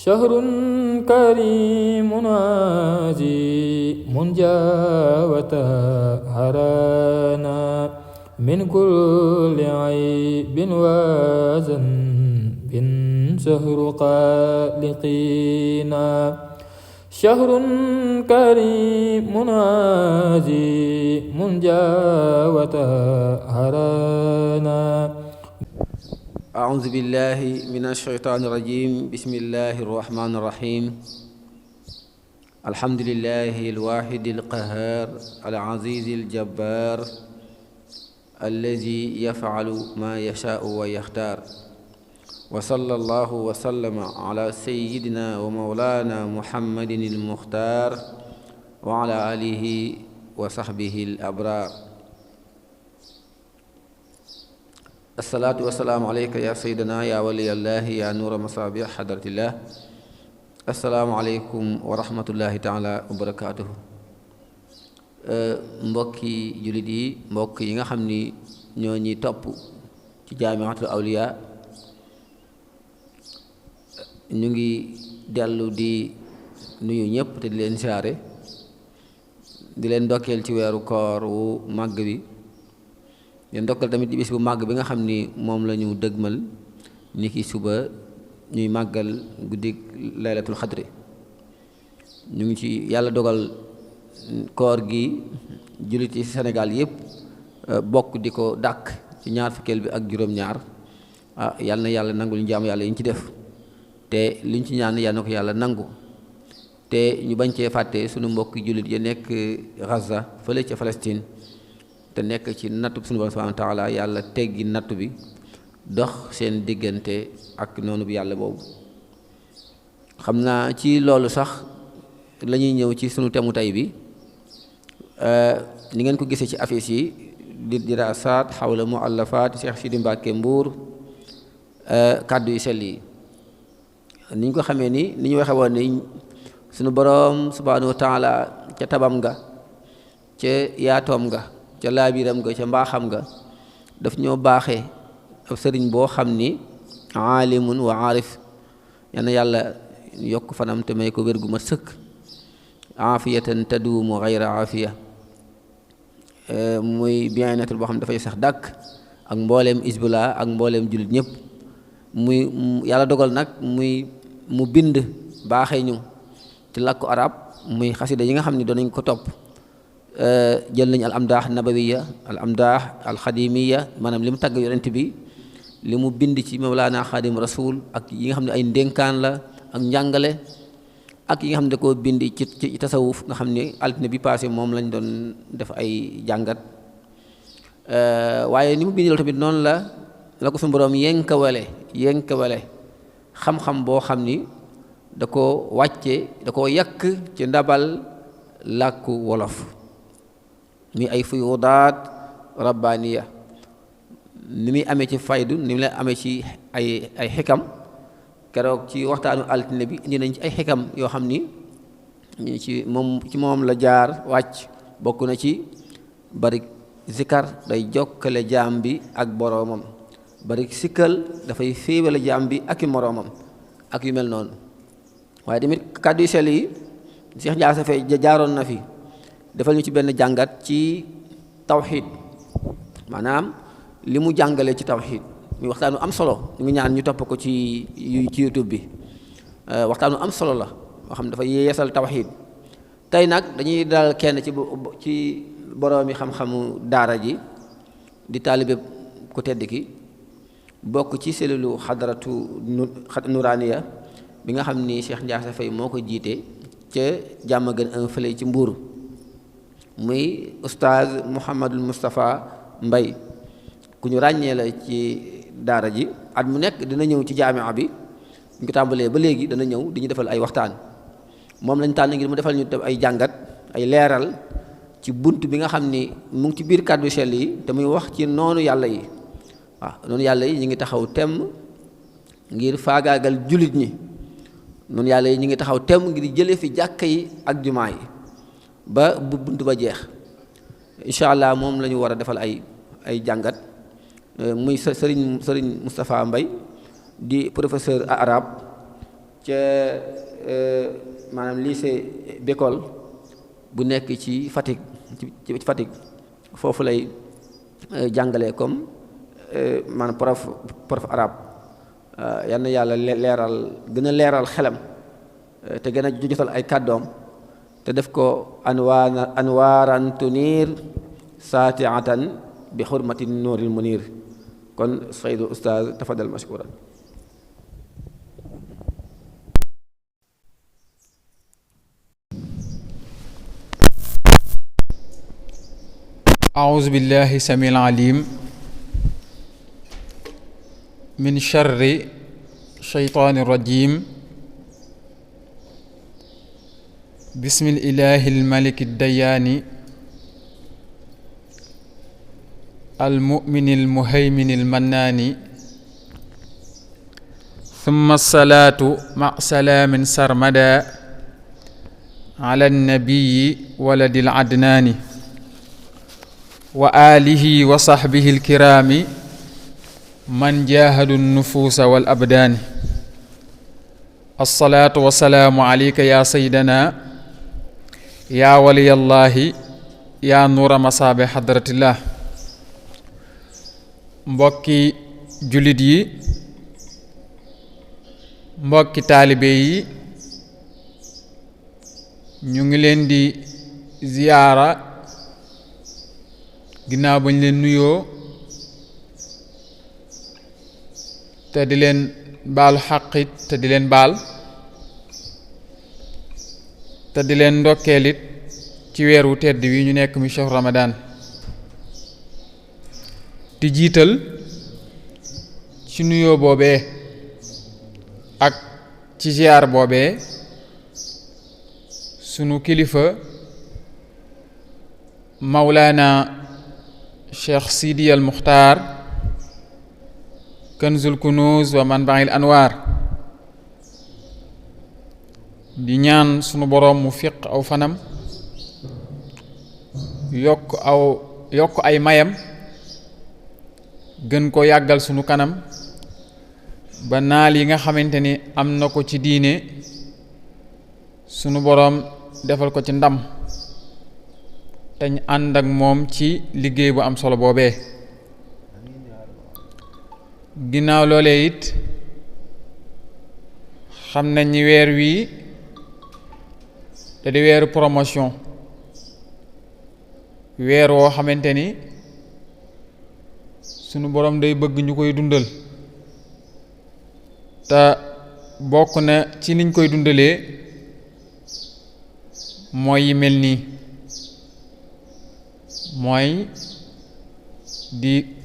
شهر كريم عظيم جاء وطهرنا من كل عيب وذنب شهر خالقنا شهر كريم عظيم جاء وطهرنا. أعوذ بالله من الشيطان الرجيم. بسم الله الرحمن الرحيم. الحمد لله الواحد القهار العزيز الجبار الذي يفعل ما يشاء ويختار. وصلى الله وسلم على سيدنا ومولانا محمد المختار وعلى آله وصحبه الأبرار. الصلاة والسلام عليك يا سيدنا يا ولي الله يا نور مصابيح حضرة الله. السلام عليكم wa rahmatullahi taala wa barakaatuhu. mbokki jullit yi, mbokk yi nga xam ni ñoo ñi topp ci jaamiatul awliya, ñu ngi dellu di nuyu ñëpp te di leen siyaare, di leen ndokkeel ci weeru koor wu màgg bi, leen ndokkeel tamit di bis bu màgg bi nga xam ni moom la ñu dëgmal ni ki suba ñuy màggal guddik laylatul xadri. ñu ngi ci yàlla dogal koor gi jullit ci Sénégal yëpp bokk di ko dàkk ci ñaar fukkeel bi ak juróom-ñaar. yàlla na yàlla nangu ñu jaamu yàlla yi ñu ci def, te liñ ci ñaan yàlla na ko yàlla nangu, te ñu bañ cee fàtte sunu mbokki jullit ya nekk Gaza fële ca Palestine te nekk ci nattu sunu Boroom subhaanahu wa taala. yàlla teggi nattu bi dox seen diggante ak noonu bi yàlla boobu. xam naa ci loolu sax la ñuy ñëw ci sunu temu tey bi. ni ngeen ko gisee ci affiche yi di diraasaat xawla muallafaat Cheikh Sidi Mbacke Mbuur, kàddu yu sell yi. ni ñu ko xamee ni ñu waxe woon ni sunu Boroom subhaanahu wa taala ca tabam nga, ca yaatoom nga, ca laabiram nga, ca mbaaxam nga daf ñoo baaxee ab sëriñ boo xam ni aalimun wa aarif. yal na yàlla yokk fanam te may ko wér gu mat sëkk, aafiyatan taduumu xayra aafiya, muy bien-être boo xam ne dafay sax dàkk ak mbooleem isbula ak mbooleem jullit ñëpp. muy yàlla dogal nag mu bind baaxee ñu ci làkku arab, muy xasida yi nga xam ni doon nañ ko topp. jël nañ al amdaax nabawiya, al amdaax al xadimiya, maanaam li mu tagg yonent bi, li mu bind ci mawlaana xaadim rasul, ak yi nga xam ne ay ndénkaan la ak njàngale, ak yi nga xam ne da koo bind ci tasawuf nga xam ne altine bi passé moom lañ doon def ay jàngat. waaye ni mu bind loolu tamit noonu la ko suñu boroom yenkawale xam-xam boo xam ni da ko wàcce, da ko yàkk ci ndabal làkku wolof, mi ay fuyudaat rabbaaniya. ni muy amee ci faydu, ni mu lay amee ci ay xikam. keroog ci waxtaanu altine bi indi nañ ci ay xikam yoo xam ni ci moom la jaar wàcc. bokk na ci bari zikar day jokkale jaam bi ak boroomam, bari sikkal dafay féewale jaam bi ak i moroomam, ak yu mel noonu. waaye tamit kàddu yu sell yi Cheikh Ndiaye Safé jaaroon na fi defal ñu ci benn jàngat ci tawxiid, maanaam li mu jàngale ci tawxiid. muy waxtaanu am solo, ñu ngi ñaan ñu topp ko ci YouTube bi. waxtaanu am solo la boo xam ne dafa yeesal tawxiid. tey nag dañuy dalal kenn ci boroomi xam-xamu daara ji, di taalibe ku tedd ki, bokk ci cellule xadaratu nuraaniya bi nga xam ni Cheikh Ndiaye Safé moo ko jiite ca jàmm gën un fële ci Mbuur. muy oustaz Mouhamadul Moustapha Mbay, ku ñu ràññee la ci daara ji. at mu nekk dina ñëw ci jaamia bi, ñu ko tàmbalee ba léegi dana ñëw di ñu defal ay waxtaan. moom lañ tànn ngir mu defal ñu ay jàngat, ay leeral ci bunt bi nga xam ni mu ngi ci biir kàddu sell yi, te muy wax ci noonu yàlla yi. noonu yàlla yi ñu ngi taxaw temm ngir faagaagal jullit ñi. noonu yàlla yi ñu ngi taxaw temm ngir jële fi jàkka yi ak jumaa yi ba bu bunt ba jeex. incha allah moom la ñu war a defal ay jàngat. muy sëriñ Moustapha Mbay di professeur arabe ca maanaam lycée Bécole bu nekk ci Fatick ci Fatick foofu lay jàngale comme maanaam prof arabe yal na yàlla leeral gën a leeral xelam te gën a jotal ay kàddoom te def ko anwaaran tunir saatiatan bi xurmati nuuril munir kon saydu ustaaz tafadal mashkuran. أعوذ بالله السميع العليم من شر الشيطان الرجيم بسم الإله الملك الديان المؤمن المهيمن المنان ثم الصلاة مع سلام سرمدا على النبي ولد العدنان وآله وصحبه الكرام من جاهدوا النفوس والأبدان الصلاة والسلام عليك يا سيدنا يا ولي الله يا نور مصابيح حضرة الله mbokki jullit yi mbokki taalibe yi ñu ngi leen di ziyaara ginnaaw bañ leen nuyoo te di leen baalu xaqit te di leen baal te di leen ndokkeelit ci weer wu tedd wi ñu nekk mi shahru Ramadan di jiital ci nuyoo boobee ak ci ziyaar boobee sunu kilifa Mawlana Cheikh Sidi al Muxtaar Kanzul Kunuz wa Manbail Anwar di ñaan sunu boroom mu fiq aw fanam yokk ay mayam gën ko yàggal sunu kanam ba naal yi nga xamante ni am na ko ci diine sunu boroom defal ko ci ndam te ñu ànd ak moom ci liggéey bu am solo boobee ginnaaw loolee it xam nañ ni weer wii te di weeru promotion weer woo xamante ni sunu boroom day bëgg ñu koy dundal te bokk na ci niñ koy dundalee mooy yi mel nii mooy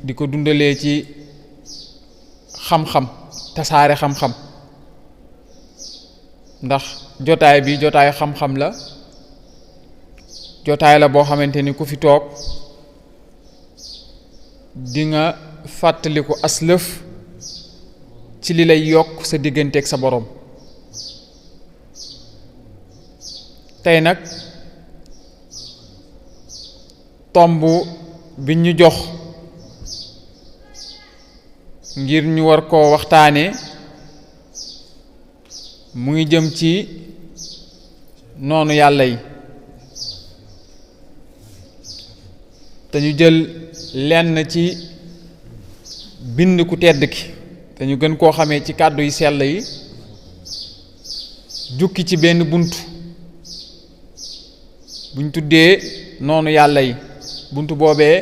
di ko dundalee ci xam-xam tasaare xam-xam ndax jotaay bi jotaay xam-xam la jotaay la boo xamante ni ku fi toog di nga fàttaliku aslëf ci li lay yokk sa digganteeg sa boroom tey nag tomb bi ñu jox ngir ñu war koo waxtaane mu ngi jëm ci noonu yàlla yi te ñu jël lenn ci bind ku tedd ki te ñu gën koo xamee ci kàddu yi sell yi jukki ci benn bunt buñ tuddee noonu yàlla yi bunt boobee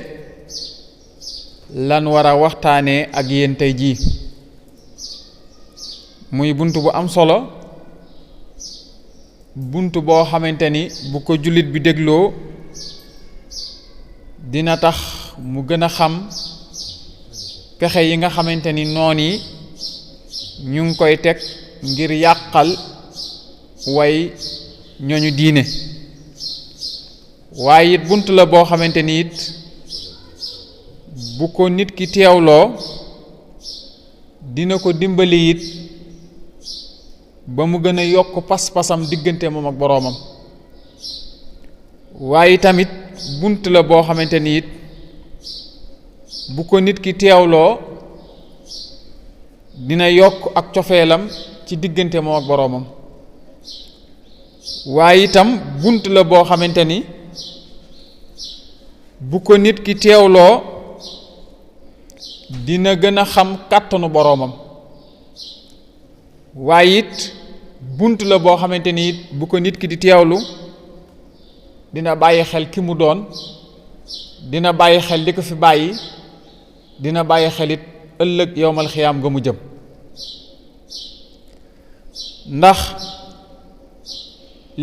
lan war a waxtaanee ak yéen tey jii muy bunt bu am solo bunt boo xamante ni bu ko jullit bi dégloo dina tax mu gën a xam pexe yi nga xamante ni noon yi ñu ngi koy teg ngir yàqal way ñooñu diine waaye it bunt la boo xamante ni it bu ko nit ki teewloo dina ko dimbali it ba mu gën a yokk pas-pasam diggante moom ak boroomam waaye tamit bunt la boo xamante ni it bu ko nit ki teewloo dina yokk ak cofeelam ci diggante moom ak boroomam waaye itam bunt la boo xamante ni bu ko nit ki teewloo dina gën a xam kàttanu boroomam waaye it bunt la boo xamante ni it bu ko nit ki di teewlu dina bàyyi xel ki mu doon dina bàyyi xel li ko fi bàyyi dina bàyyi xel it ëllëg yowmal xiyaam nga mu jëm ndax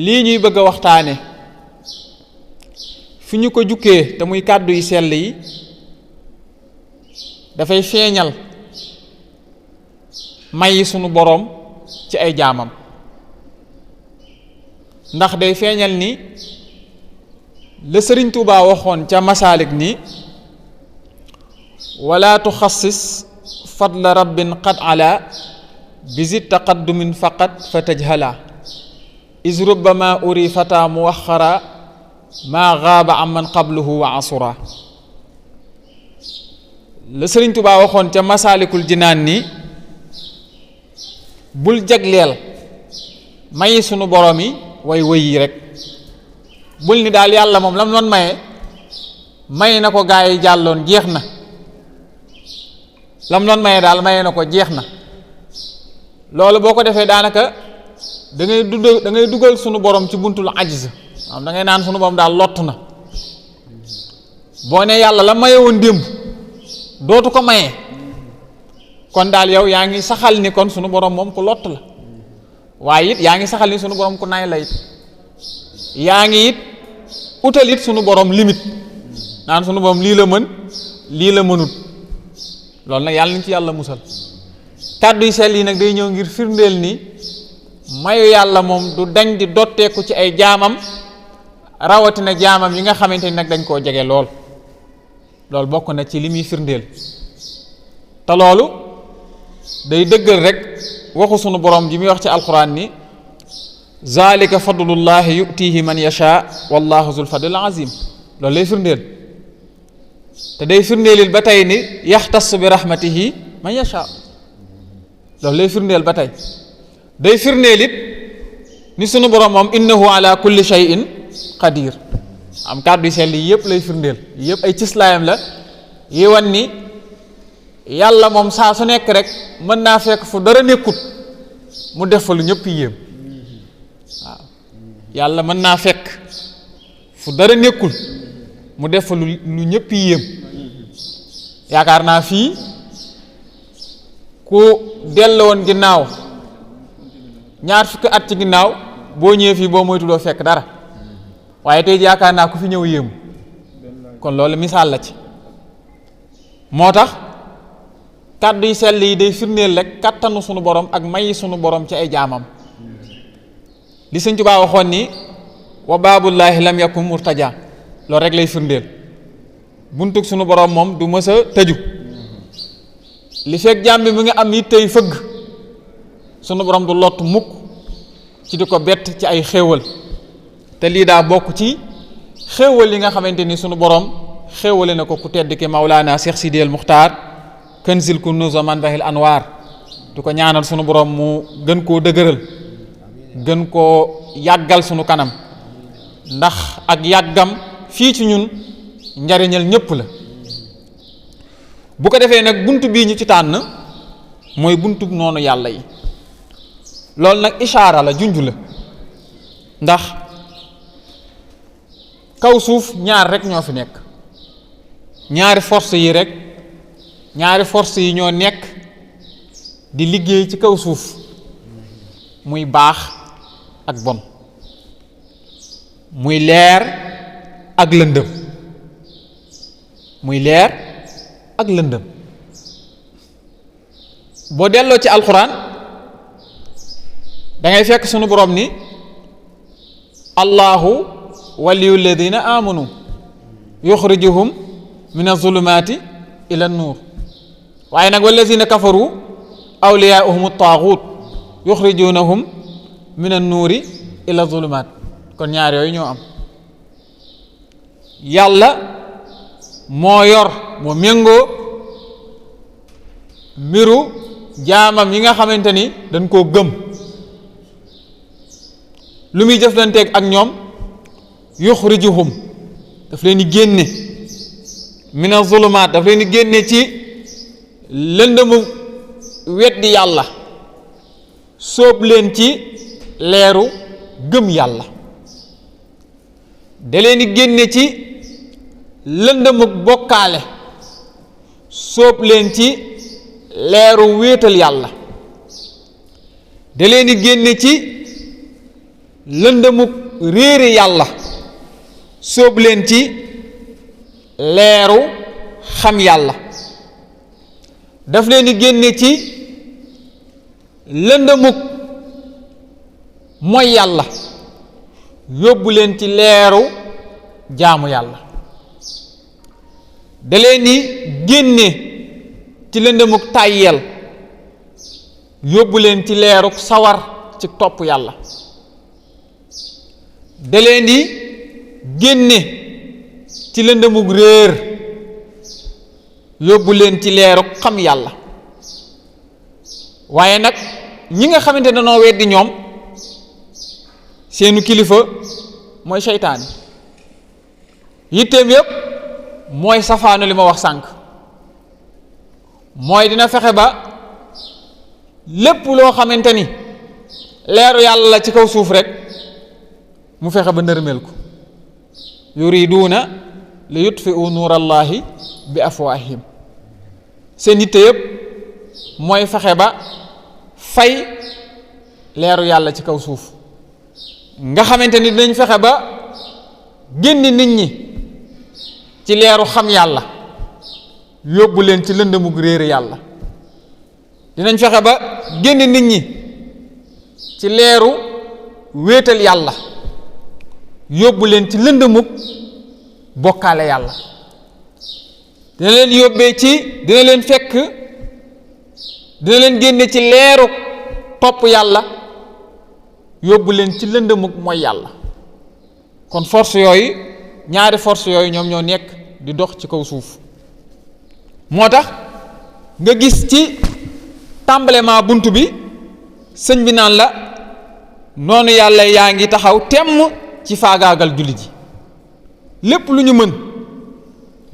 lii ñuy bëgg a waxtaane fi ñu ko jukkee te muy kàddu yi sell yi dafay feeñal may yi sunu boroom ci ay jaamam ndax day feeñal ni la Sëriñ Tuubaa waxoon ca masaalik ni wala tuxassis fadla rabbin qad ala bisit taqaddumin faqat fa tajhala is rubbama uri fata muwaxara maa gaaba amman qabluhu wa asura la Sëriñ Tuubaa waxoon ca masaalikul jinaan ni bul jagleel mayi sunu borom yi way yi rek bul ni daal yàlla moom lam doon maye na ko gaa yi jàlloon jeex na lam doon maye daal maye na ko jeex na loolu boo ko defee daanaka da ngay dugal sunu borom ci buntul ajz am da ngay naan sunu borom daal lott na boo ne yàlla la maye woon démb dootu ko maye kon daal yow yaa ngi saxal ni kon sunu borom moom ku lott la waaye it yaa ngi saxal ni sunu borom ku nay la it yaa ngi it utal it sunu borom limite naan sunu borom lii la mën lii la mënut loolu nag yàlla nañ ci yàlla musal kàddu yi sell yi nag day ñëw ngir firndeel ni mayu yàlla moom du dañ di dotteeku ci ay jaamam rawatina jaamam yi nga xamante ni nag dañ koo jege loolu bokk na ci li muy firndeel te loolu day dëggal rek waxu sunu borom ji muy wax ci alquran ni zalika fadlullahi yutihi man yasha wallahu zul fadlil azim loolu lay firndeel te day firndeelil ba tey ni yaxtas bi rahmatihi man yasha loolu lay firndeel ba tey day firndeel it ni sunu borom moom innahu ala kulli shay'in qadir am kàddu sell yi yëpp lay firndeel yëpp ay cislaayam la yi wan ni yàlla moom saa su nekk rek mën naa fekk fu dara nekkut mu def fa lu ñëpp yéem waaw yàlla mën naa fekk fu dara nekkul mu def fa lu ñëpp yéem yaakaar naa fii ku delloo woon ginnaaw ñaar fukki at ci ginnaaw boo ñëwee fii boo moytu doo fekk dara waaye tey yaakaar naa ku fi ñëw yéemu kon loolu misaal la ci moo tax kàddu yi sell yi day firndeel rek kattanu sunu borom ak mayi sunu borom ci ay jaamam li Sëñ Tuubaa waxoon ni wa baabullaahi lam yakun murtaja loolu rek lay firndeel buntug sunu borom moom du mës a tëju li fekk jaam bi mu ngi am it tey fëgg sunu borom du lott mukk ci di ko bett ci ay xéewal te lii daa bokk ci xéewal yi nga xamante ni sunu borom xéewale na ko ku tedd ki Mawlaana Cheikh Sidi El Muxtaar Kanzil Kunuz wa Manbahil Anwar du ko ñaanal sunu borom mu gën koo dëgëral gën koo yàggal sunu kanam ndax ak yàggam fii ci ñun njariñal ñépp la bu ko defee nag bunt bii ñu ci tànn mooy buntu noonu yàlla yi loolu nag ishaara la junj la ndax kaw suuf ñaar rek ñoo fi nekk ñaari force yi ñoo nekk di liggéey ci kaw suuf muy baax ak bon muy leer ak lëndëm boo delloo ci alxuraan da ngay fekk sunu borom ni allahu waliyu alladina amanu yuxrijuhum min azulumaati ila nuur waaye nag walladina kafaru awliyaahum taaxuut yuxrijunahum min annuuri ila zulumaat kon ñaar yooyu ñoo am yàlla moo yor moo méngoo mbiru jaamam yi nga xamante ni dañ koo gëm lu muy jëflanteeg ak ñoom yuxrijuhum daf leen di génne mina zulumaat daf leen di génne ci lëndëmu weddi yàlla sóob leen ci leeru gëm yàlla da leen di génne ci lëndëmu bokkaale sóob leen ci leeru wéetal yàlla da leen di génne ci lëndëmu réere yàlla sóob leen ci leeru xam yàlla daf leen di génne ci lëndëmuk mooy yàlla yóbbu leen ci leeru jaamu yàlla da leen di génne ci lëndëmuk tàyyeel yóbbu leen ci leeruk sawar ci topp yàlla da leen di génne ci lëndëmuk réer yóbbu leen ci leeruk xam yàlla waaye nag ñi nga xamante ne dañoo weddi ñoom seenu kilifa mooy seytaane yitteem yépp mooy safaanu li ma wax sànq mooy dina fexe ba lépp loo xamante ni leeru yàlla la ci kaw suuf rek mu fexe ba nërmeel ko yuriduuna li yutfi'u nuurallahi bi afwaahihim seen yitte yépp mooy fexe ba fay leeru yàlla ci kaw suuf nga xamante ni dinañ fexe ba génn nit ñi ci leeru xam yàlla yóbbu leen ci lëndëmug réere yàlla dinañ fexe ba génn nit ñi ci leeru wéetal yàlla yóbbu leen ci lëndëmug bokkaale yàlla dina leen yóbbee ci dina leen génne ci leeru topp yàlla yóbbu leen ci lëndëmug mooy yàlla kon force yooyu ñaari force yooyu ñoom ñoo nekk di dox ci kaw suuf moo tax nga gis ci tàmbalement bunt bi sëñ bi naan la noonu yàlla yaa ngi taxaw temm ci faagaagal jullit yi lépp lu ñu mën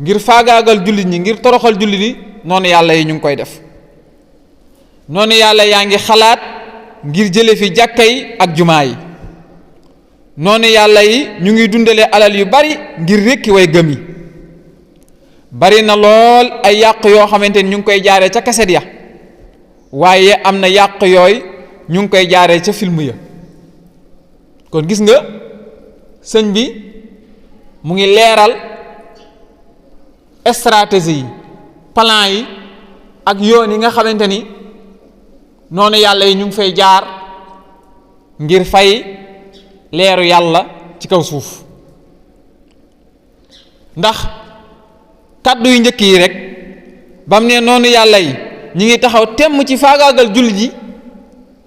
ngir faagaagal jullit ñi ngir toroxal jullit yi noonu yàlla yi ñu ngi koy def noonu yàlla yaa ngi xalaat ngir jële fi jàkka yi ak jumaa yi noonu yàlla yi ñu ngi dundale alal yu bari ngir rekki way gëm yi bari na lool ay yàq yoo xamante ni ñu ngi koy jaaree ca kaset ya waaye am na yàq yooyu ñu ngi koy jaaree ca film ya kon gis nga sëñ bi mu ngi leeral stratégie yi plan yi ak yoon yi nga xamante ni noonu yàlla yi ñu ngi fay jaar ngir fay leeru yàlla ci kaw suuf ndax kàddu yu njëkk yi rek bam ne noonu yàlla yi ñi ngi taxaw temm ci faagaagal jullit yi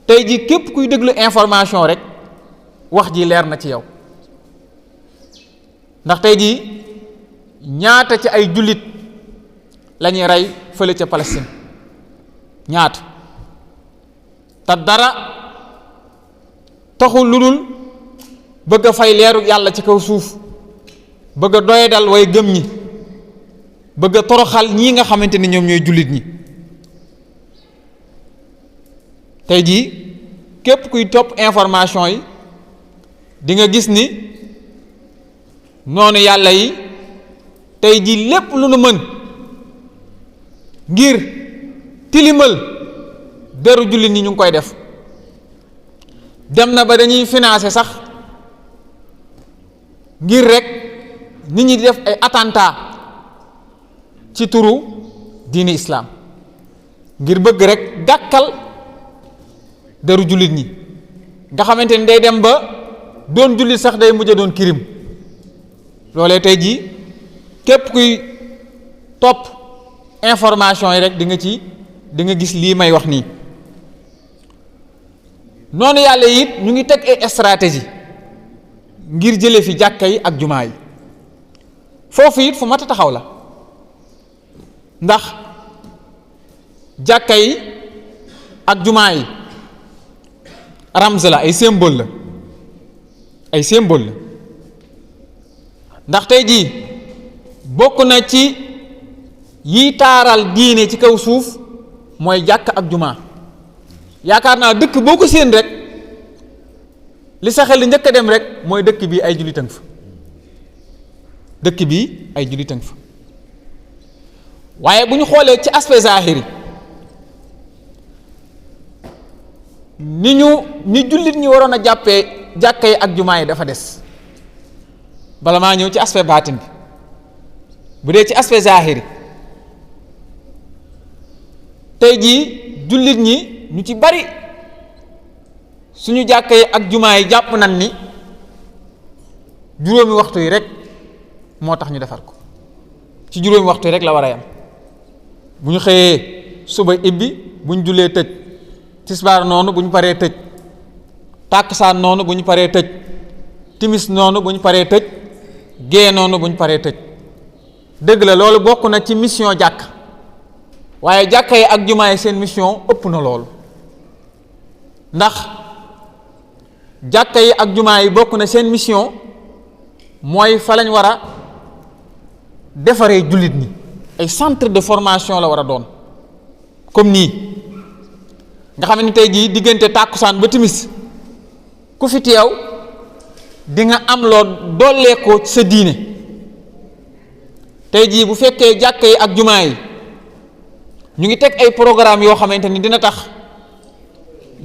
tey ji képp kuy déglu information rek wax ji leer na ci yow ndax tey ji ñaata ci ay jullit la ñuy rey fële ca Palestine ñaata te dara taxul lu dul bëgg a fay leeru yàlla ci kaw suuf bëgg a doyadal way gëm ñi bëgg a toroxal ñii nga xamante ni ñoom ñooy jullit ñi tey jii képp kuy topp information yi di nga gis ni noonu yàlla yi tey jii lépp lu nu mën ngir tilimal deru jullit ñi ñu ngi koy def dem na ba dañuy financer sax ngir rek nit ñi di def ay attentat ci turu diini islaam ngir bëgg rek gàkkal deru jullit ñi nga xamante ni day dem ba doon jullit sax day mujj doon kirim loolee tey jii képp kuy topp information yi rek di nga gis lii may wax nii noonu yàlla it ñu ngi teg ay stratégie ngir jële fi jàkka yi ak jumaa yi foofu it fu mat a taxaw la ndax jàkka yi ak jumaa yi ramz la, ay symbole la, ay symbole la. ndax tey jii bokk na ci yi taaral diine ci kaw suuf mooy jàkk ak jumaa. yaakaar naa dëkk boo ko séen rek li sa xel li njëkk a dem rek mooy dëkk bi ay jullit a ngi fa, dëkk bi ay jullit a ngi fa. waaye bu ñu xoolee ci aspect zahiri ni jullit ñi waroon a jàppee jàkka yi ak jumaa yi dafa des. bala maa ñëw ci aspect baatin bi, bu dee ci aspect zahiri tey jii jullit ñi ñu ci bari suñu jàkka yi ak jumaa yi jàpp nañ ni juróomi waxtu yi rek moo tax ñu defar ko, ci juróomi waxtu yi rek la war a yam. bu ñu xëyee suba ibbi, bu ñu jullee tëj, tisbaar noonu bu ñu paree tëj, tàkkusaan noonu bu ñu paree tëj, timis noonu bu ñu paree tëj, gée noonu bu ñu paree tëj. dëgg la loolu bokk na ci mission jàkk, waaye jàkka yi ak jumaa yi seen mission ëpp na loolu. ndax jàkka yi ak jumaa yi bokk na seen mission mooy fa lañ war a defaree jullit ñi. ay centre de formation la war a doon comme nii nga xam ne tey jii diggante tàkkusaan ba timis ku fi teew di nga am loo dolleekoo ci sa diine. tey jii bu fekkee jàkka yi ak jumaa yi ñu ngi teg ay programme yoo xamante ni dina tax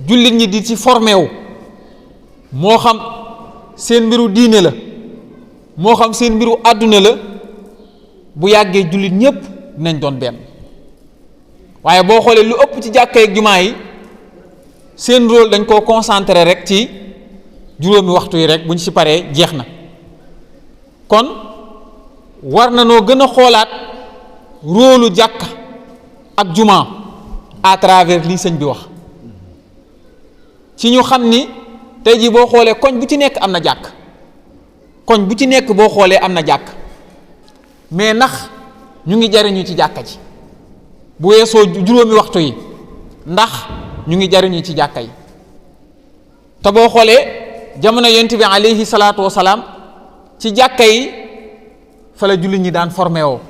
jullit ñi di ci formé wu, moo xam seen mbiru diine la, moo xam seen mbiru àdduna la, bu yàggee jullit ñépp dinañ doon benn. waaye boo xoolee lu ëpp ci jàkka ak jumaa yi seen rôle dañ koo concentré rek ci juróomi waxtu yi rek bu ñu ci paree jeex na. kon war na noo gën a xoolaat rôlu jàkka ak jumaa à travers lii sëñ bi wax, ci ñu xam ni tey jii boo xoolee koñ bu ci nekk am na jàkk, koñ bu ci nekk boo xoolee am na jàkk, mais ndax ñu ngi jariñu ci jàkka ji bu weesoo juróomi waxtu yi, ndax ñu ngi jariñu ci jàkka yi. te boo xoolee jamono yonent bi alayhi salaatu wasalaam ci jàkka yi fa la jullit ñi daan formé woo,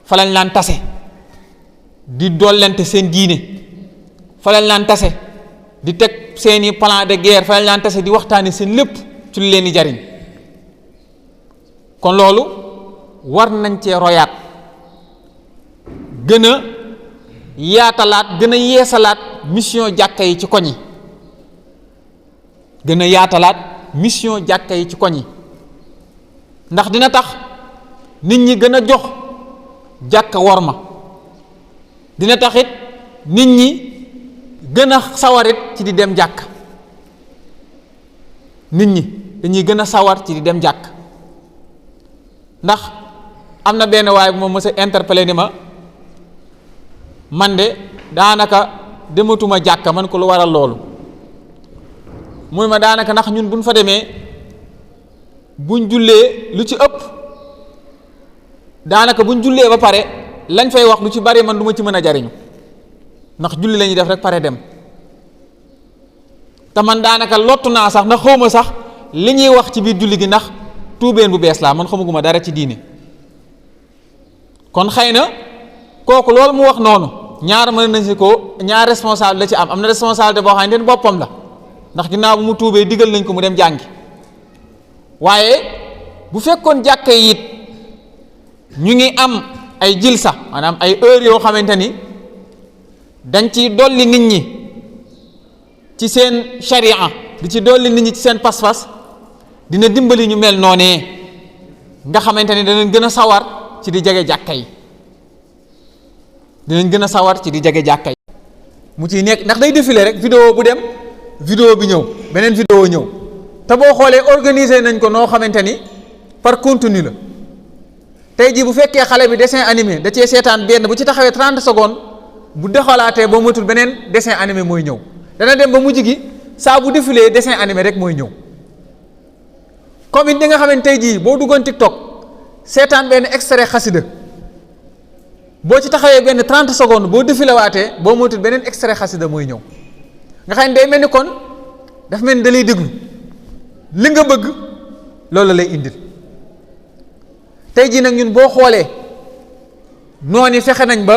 fa lañ laan tase di dollente seen diine, fa lañ laan tase di teg seeni plan de guerre, fa lañ laan tase di waxtaane seen lépp ci lu leen di jariñ. kon loolu war nañ cee royaat, gën a yaatalaat, gën a yeesalaat mission jàkka yi ci koñ yi, gën a yaatalaat mission jàkka yi ci koñ yi. ndax dina tax nit ñi gën a jox jàkka worma, dina taxit nit ñi gën a sawarit ci di dem jàkk, nit ñi dañuy gën a sawar ci di dem jàkk. ndax am na benn waaye bu ma mës a interpellé ni ma man de daanaka dematuma jàkka, man ko lu waral loolu, muy ma daanaka ndax ñun buñ fa demee buñ jullee lu ci ëpp daanaka buñ jullee ba pare lañ fay wax lu ci bari man du ma ci mën a jariñu, ndax julli la ñuy def rek pare dem. te man daanaka lottu naa sax ndax xawma sax li ñuy wax ci biir julli gi, ndax tuubeen bu bees laa, man xamaguma dara ci diine. kon xëy na kooku loolu mu wax noonu ñaar mën nañ si ko ñaar responsable la ci am na responsabilité boo xamante ne boppam la, ndax ginnaaw bu mu tuubee digal nañ ko mu dem jàngi. waaye bu fekkoon jàkka yi it ñu ngi am ay jilsa, maanaam ay heures yoo xamante ni dañ ci dolli nit ñi ci seen sharia, di ci dolli nit ñi ci seen pas-pas, dina dimbali ñu mel noonee nga xamante ni danañ gën a sawar ci di jege jàkka yi, dinañ gën a sawar ci di jege jàkka yi. mu ciy nekk ndax day défilé rek, vidéo bu dem vidéo bi ñëw, beneen vidéo ñëw. te boo xoolee organiser nañ ko noo xamante ni par contenu la. tey jii bu fekkee xale bi dessin animé da cee seetaan benn, bu ci taxawee 30 secondes bu dexalaatee ba matul beneen dessin animé mooy ñëw, dana dem ba mujj gi saa bu défilé dessin animé rek mooy ñëw. comme it di nga xamante tey jii boo duggoon TikTok seetaan benn extrait xasida boo ci taxawee benn 30 secondes boo défilewaatee boo moytul beneen extrait xasida mooy ñëw nga xam ne day mel ni kon dafa mel ni da lay déglu li nga bëgg loolu lay indil. tey jii nag ñun boo xoolee noonu fexe nañ ba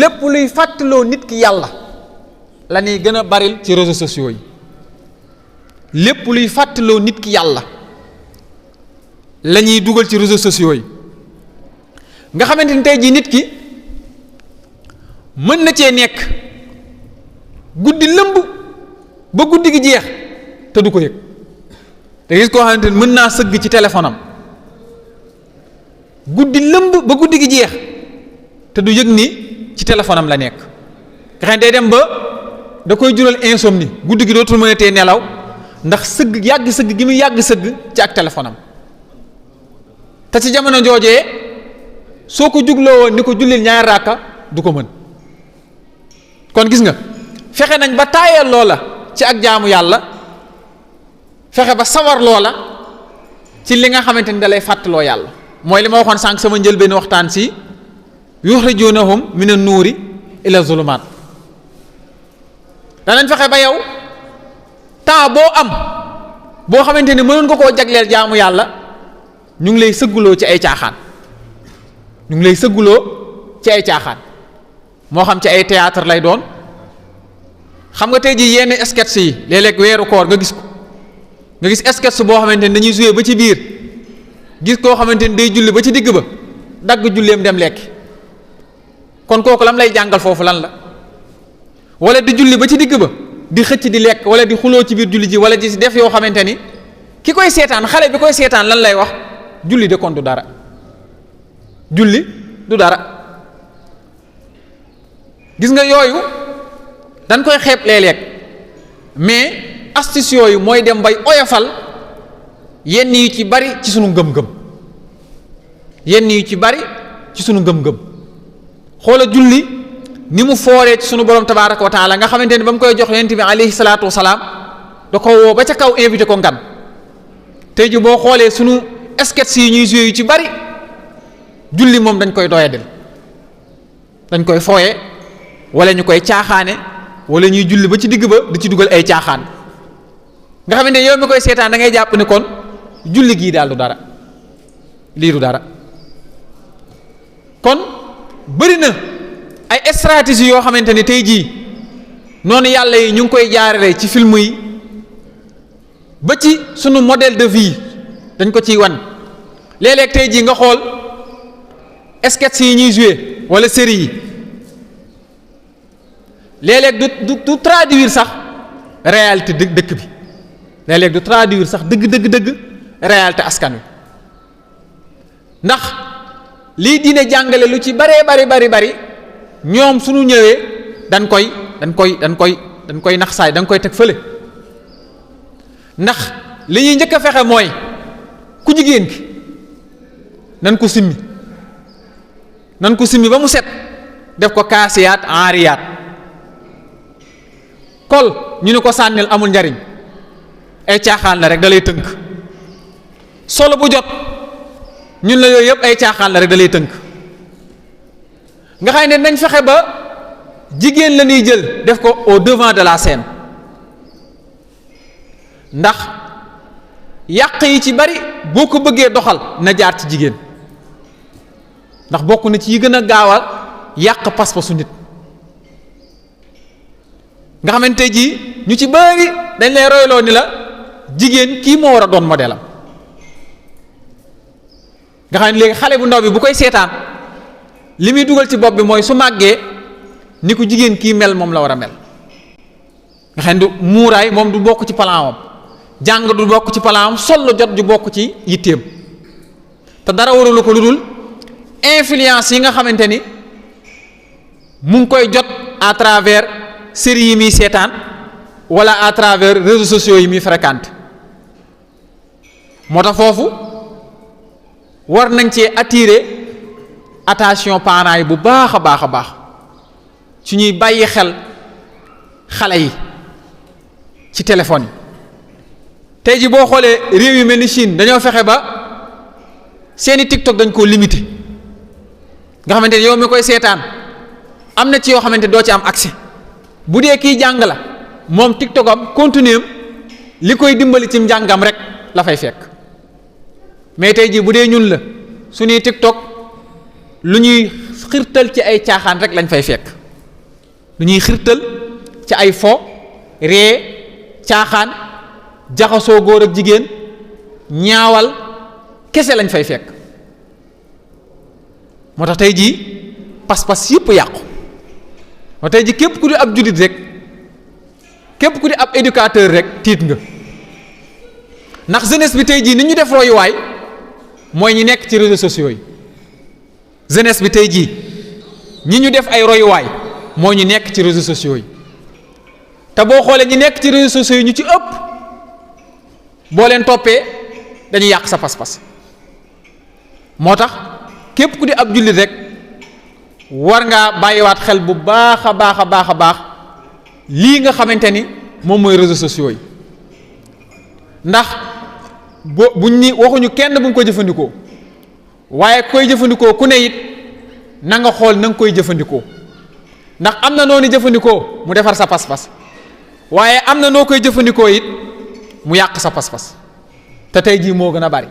lépp luy fàttaloo nit ki yàlla la ñuy gën a baril ci réseaux sociaux yi lépp luy fàttaloo nit ki yàlla la ñuy dugal ci réseaux sociaux yi nga xamante ni tey jii nit ki mën na cee nekk guddi lëmb ba guddi gi jeex te du ko yëg te gis koo xamante ni mën naa sëgg ci téléphone am guddi lëmb ba guddi gi jeex te du yëg ni ci téléphone am la nekk nga xam ne day dem ba da koy jural insomnie guddi gi dootul mën a tee nelaw ndax sëgg yàgg sëgg gi muy yàgg sëgg ci ak téléphone am te ci jamono joojee soo ko jugloo woon ni ko jullil ñaari raaka du ko mën kon gis nga fexe nañ ba taayal loola ci ak jaamu yàlla fexe ba sawar loola ci li nga xamante ni da lay fàttaloo yàlla mooy li ma waxoon sànq sama njëlbéen waxtaan si yuxrijunahum mina nuuri ila zulumaat danañ fexe ba yow temps boo am boo xamante ni mënoon nga koo jagleel jaamu yàlla ñu ngi lay sëgguloo ci ay caaxaan ñu ngi lay sëgguloo ci ay caaxaan moo xam ci ay théâtre lay doon xam nga tey jii yenn sketch yi léeg-léeg weeru koor nga gis ko nga gis sketch boo xamante ni dañuy jouer ba ci biir gis koo xamante ni day julli ba ci digg ba dagg julleem dem lekk kon kooku lam lay jàngal foofu lan la wala di julli ba ci digg ba di xëcc di lekk wala di xuloo ci biir julli ji wala di def yoo xamante ni ki koy seetaan xale bi koy seetaan lan lay wax julli de kon du dara julli du dara gis nga yooyu dañ koy xeeb léeg-léeg mais astuce yooyu mooy dem bay oyofal yenn yu ci bari ci sunu ngëm-ngëm yenn yu ci bari ci sunu ngëm-ngëm xoola julli ni mu fooree ci sunu borom tabaaraka wa taala nga xamante ni ba mu koy jox yonent bi alayhi salaatu wa salaam da ko woo ba ca kaw invité ko ngan tey ji boo xoolee sunu sketch yi ñuy joué yu ci bari julli moom dañ koy doyadel dañ koy fooye wala ñu koy caaxaane wala ñuy julli ba ci digg ba di ci dugal ay caaxaan nga xamante ne yow mi koy seetaan da ngay jàpp ni kon julli gii daal du dara lii du dara kon bëri na ay stratégie yoo xamante ni tey jii noonu yàlla yi ñu ngi koy jaarale ci film yi ba ci sunu modèle de vie dañ ko ciy wan léeg-léeg tey jii nga xool sketch yi ñuy joué wala série yi léeg-léeg du traduire sax réalité dëkk bi léeg-léeg du traduire sax dëgg réalité askan wi ndax lii diine jàngale lu ci baree bari ñoom suñu ñëwee dañ koy nax saay dañ koy teg fële ndax li ñuy njëkk a fexe mooy ku jigéen ki nan ko simmi ba mu set def ko kaasiyaat aariyaat kol ñu ne ko sànnil amul njariñ ay caaxaan la rek da lay tënk solo bu jot ñun la yooyu yëpp ay caaxaan la rek da lay tënk nga xam ne nañ fexe ba jigéen la ñuy jël def ko au devant de la scène ndax yàq yi ci bari boo ko bëggee doxal na jaar ci jigéen ndax bokk na ci yi gën a gaawal yàq pas-pasu nit nga xamante ji ñu ci bari dañ lay royloo ni la jigéen kii moo war a doon modèle am nga xam ne léegi xale bu ndaw bi bu koy seetaan li muy dugal ci bopp bi mooy su màggee ni ko jigéen kii mel moom la war a mel nga xam ne du muuraay moom du bokk ci palaamam jàng du bokk ci palaamam sol la jot ju bokk ci yitteem te dara warulu ko lu dul influence yi nga xamante ni mu ngi koy jot à travers séries yi muy seetaan wala à travers réseaux sociaux yi muy fréquente moo tax foofu war nañ cee attirer attention parents yi bu baax a baax ci ñuy bàyyi xel xale yi ci téléphone yi tey ji boo xoolee réew yu mel ni Chine dañoo fexe ba seeni TikTok dañ koo limité nga xamante ne yow mi koy seetaan am na ci yoo xamante doo ci am accès. bu dee kiy jàng la moom TikTok am contenu am li koy dimbali ci njàngam rek la fay fekk mais tey jii bu dee ñun la suñuy TikTok lu ñuy xirtal ci ay caaxaan rek lañ fay fekk lu ñuy xirtal ci ay fo ree caaxaan jaxasoo góor ak jigéen ñaawal kese lañ fay fekk moo tax tey jii pas-pas yëpp yàqu moo tey jii képp ku di ab jullit rek képp ku di ab éducateur rek tiit nga ndax jeunesse bi tey jii ni ñu def royuwaay mooy ñi nekk ci réseaux sociaux yi jeunesse bi tey jii ñi ñu def ay royuwaay moo ñu nekk ci réseaux sociaux yi te boo xoolee ñi nekk ci réseaux sociaux yi ñu ci ëpp boo leen toppee dañuy yàq sa pas-pas moo tax képp ku di ab jullit rek war ngaa bàyyiwaat xel bu baax a baax a baax a baax lii nga xamante ni moom mooy réseaux sociaux yi ndax buñ ni waxuñu kenn bu mu ko jëfandikoo waaye koy jëfandikoo ku ne it na nga xool na nga koy jëfandikoo ndax am na noonu jëfandikoo mu defar sa pas-pas waaye am na noo koy jëfandikoo it mu yàq sa pas-pas te tey jii moo gën a bari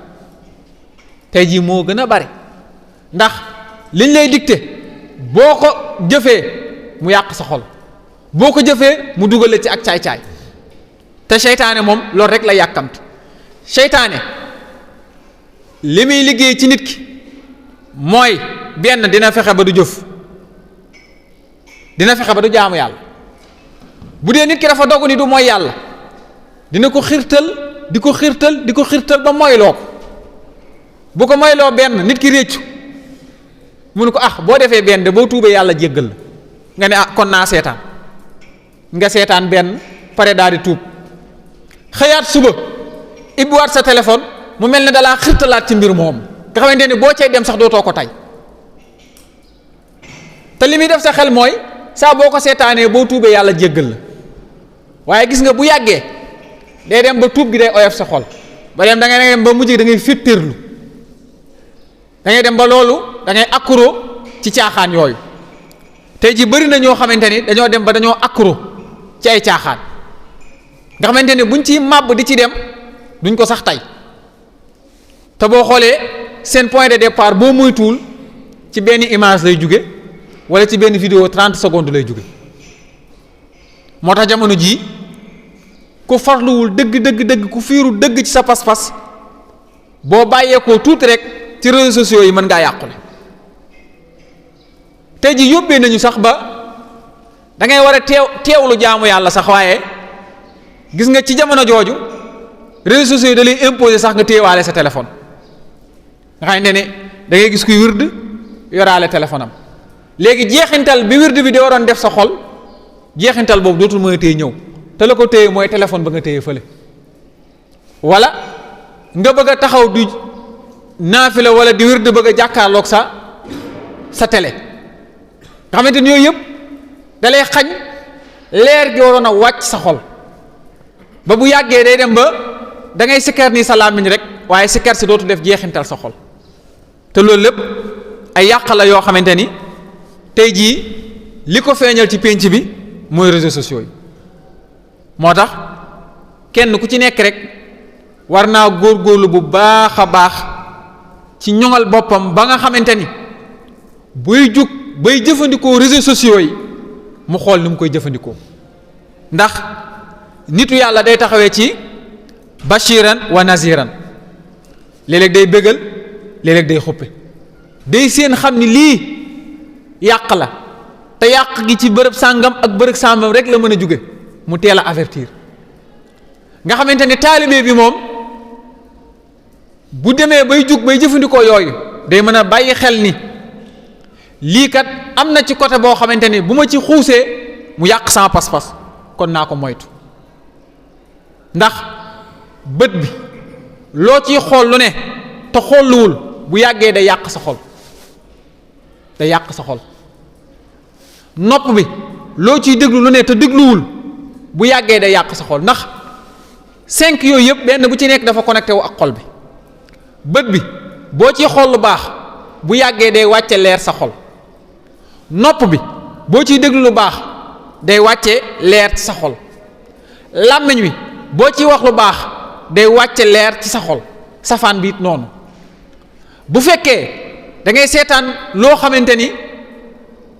tey jii moo gën a bari ndax liñ lay dicté boo ko jëfee mu yàq sa xol boo ko jëfee mu dugale ci ak caay-caay te seytaane moom loolu rek la yàkkamti seytaane li muy liggéey ci nit ki mooy benn dina fexe ba du jëf dina fexe ba du jaamu yàlla bu dee nit ki dafa dogu ni du mooy yàlla dina ko xirtal di ko xirtal di ko xirtal ba moyloo ko bu ko moyloo benn nit ki réccu mun ko boo defee benn de boo tuubee yàlla jéggal la nga ne kon naa seetaan nga seetaan benn pare daal di tuub xëyaat suba ibbiwaat sa téléphone mu mel ne dalaa xirtalaat ci mbir moom nga xamante ne boo cay dem sax dootoo ko tay te li muy def sa xel mooy saa boo ko seetaanee boo tuubee yàlla jéggal la waaye gis nga bu yàggee day dem ba tuub gi day oyof sa xol ba dem da ngay dem ba mujj da ngay fittirlu da ngay dem ba loolu da ngay accro ci caaxaan yooyu tey ji bëri na ñoo xamante ni dañoo dem ba dañoo accro ci ay caaxaan nga xamante ni buñ ci màbb di ci dem duñ ko sax tey te boo xoolee seen point de départ boo moytuwul ci benn image lay jóge wala ci benn vidéo 30 secondes lay jóge moo tax jamono jii ku farluwul dëgg ku fiiru dëgg ci sa pas-pas boo bàyyeekoo tuuti rek ci réseaux sociaux yi mën ngaa yàqule tey ji yóbbee nañu sax ba da ngay war a teewlu jaamu yàlla sax waaye gis nga ci jamono jooju réseaux sociaux yi da lay imposer sax nga téyewaale sa téléphone nga xam ne da ngay gis kuy wird yoraale téléphone am léegi jeexintal bi wird bi di waroon def sa xol jeexintal boobu dootul mën a téye ñëw te la ko téye mooy téléphone ba nga téye fële wala nga bëgg a taxaw du naafila wala di wird bëgg a jàkkaarloog sa télé nga xamante ni yooyu yëpp da lay xañ leer gi waroon a wàcc sa xol ba bu yàggee day dem ba da ngay sikkar nii sa làmmiñ rek waaye sikkar si dootu def jeexintal sa xol te loolu lépp ay yàq la yoo xamante ni tey jii li ko feeñal ci pénc bi mooy réseaux sociaux yi moo tax kenn ku ci nekk rek war naa góorgóorlu bu baax a baax ci ñoŋal boppam ba nga xamante ni buy jug bay jëfandikoo réseaux sociaux yi mu xool ni mu koy jëfandikoo ndax nitu yàlla day taxawee ci bashiran wa naziran léeg-léeg day bégal léeg-léeg day xuppe day seen xam ni lii yàq la te yàq gi ci bërëb sàngam ak bërëb sàngam rek la mën a jóge mu teel a avertir nga xamante ne taalibe bi moom bu demee bay jug bay jëfandikoo yooyu day mën a bàyyi xel ni lii kat am na ci côté boo xamante ni bu ma ci xuusee mu yàq sama pas-pas kon naa ko moytu ndax bët bi loo ciy xool lu ne te xooluwul bu yàggee day yàq sa xol day yàq sa xol nopp bi loo ciy déglu lu ne te dégluwul bu yàggee day yàq sa xol ndax 5 yooyu yëpp benn bu ci nekk dafa connecté wu ak xol bi bët bi boo ciy xool lu baax bu yàggee day wàcce leer sa xol nopp bi boo ciy déglu lu baax day wàcce leer ci sa xol. làmmiñ wi boo ciy wax lu baax day wàcce leer ci sa xol. safaan bi it noonu. bu fekkee da ngay seetaan loo xamante ni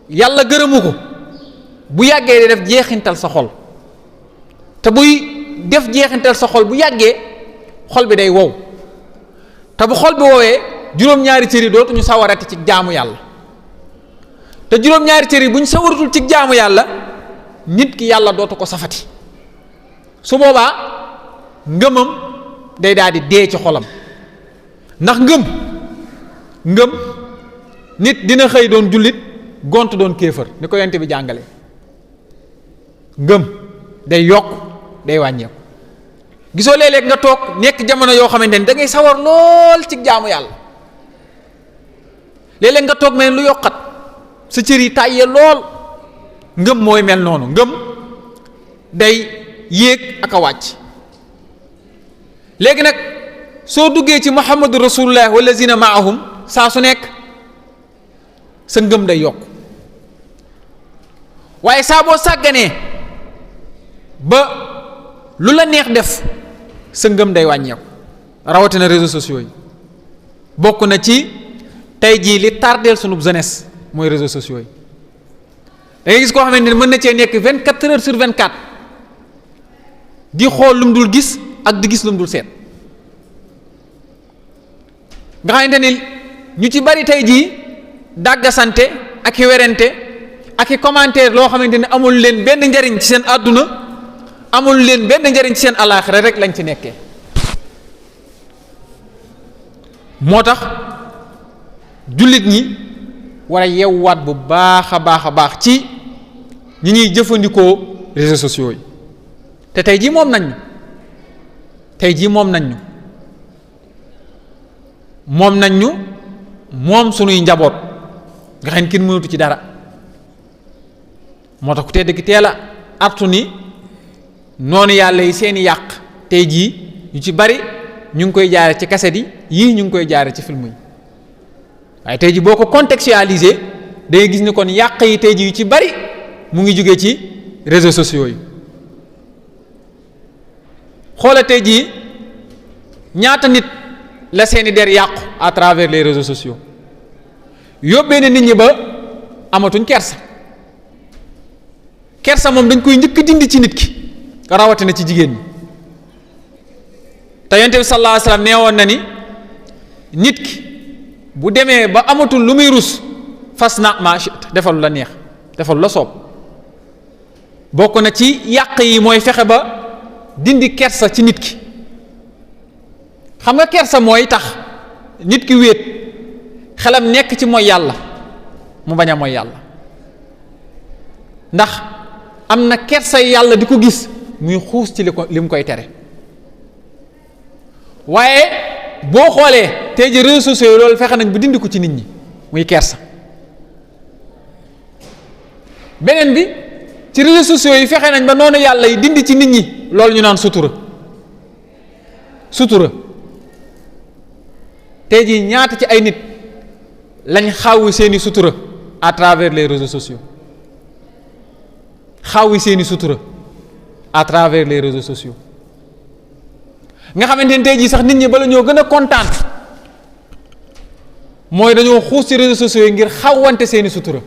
yàlla gërëmu ko bu yàggee di def jeexintal sa xol te buy def jeexintal sa xol bu yàggee xol bi day wow te bu xol bi woowee juróom-ñaari cër yi dootuñu sawarati ci jaamu yàlla te juróom-ñaari cër yi bu ñu sawaratul ci jaamu yàlla nit ki yàlla dootu ko safati su boobaa ngëmam day daal di dee ci xolam ndax ngëm nit dina xëy doon jullit gont doon kéefër ni ko yonent bi jàngale ngëm day yokk day wàññeeku. gisoo léeg-léeg nga toog nekk jamono yoo xamante ni da ngay sawar lool ci jaamu yàlla léeg-léeg nga toog mel lu yokkat sa cër yi tàyyee lool ngëm mooy mel noonu ngëm day yéeg ak a wàcc. léegi nag soo duggee ci muhammadu rasulullah wallazina maahum saa su nekk sa ngëm day yokk waaye saa boo sàgganee ba lu la neex def sa ngëm day wàññeeku rawatina réseaux sociaux yi bokk na ci tey jii li tardeel sunub jeunesse mooy réseaux sociaux yi da ngay gis koo xamante ne mën na cee nekk 24 heures sur 24 di xool lu mu dul gis ak di gis lu mu dul seet nga xamante ni ñu ci bari tey jii dàggasante ak i werante ak i commentaire loo xamante ni amul leen benn njariñ ci seen àdduna amul leen benn njariñ ci seen alaaxira rek lañ ci nekkee. moo tax jullit ñi war a yewwaat bu baax a baax ci ñi ñuy jëfandikoo réseaux sociaux yi te tey jii moom nañ ñu moom sunuy njaboot nga xam ne kenn mënatu ci dara moo tax ku tedd ki teel a artu ni noonu yàlla yi seeni yàq tey jii ñu ci bari ñu ngi koy jaare ci kaset yi yii ñu ngi koy jaare ci film yi waaye tey jii boo ko contextualiser da ngay gis ni kon yàq yi tey jii yu ci bari mu ngi jóge ci réseaux sociaux yi. xoola tey jii ñaata nit la seeni der yàqu à travers les réseaux sociaux yóbbee ne nit ñi ba amatuñ kersa moom dañ koy njëkk dindi ci nit ki rawatina ci jigéen ñi te yonent bi sallallahu alayhi wasallam nee woon na ni nit ki bu demee ba amatul lu muy rus fas na ma defal lu la neex defal lu la soob bokk na ci yàq yi mooy fexe ba dindi kersa ci nit ki xam nga kersa mooy tax nit ki wéet xelam nekk ci mooy yàlla mu bañ a mooy yàlla ndax am na kersa yàlla di ko gis muy xuus ci li mu koy tere waaye boo xoolee tey ji réseaux sociaux yi loolu fexe nañ bu dindi ko ci nit ñi muy kersa beneen bi ci réseaux sociaux yi fexe nañ ba noonu yàlla yi dindi ci nit ñi loolu ñu naan sutura tey jii ñaata ci ay nit lañ xaawi seeni sutura à travers les réseaux sociaux xaawi seeni sutura à travers les réseaux sociaux nga xamante ne tey jii sax nit ñi bala ñoo gën a kontaan mooy dañoo xuus ci réseaux sociaux yi ngir xawwante seeni sutura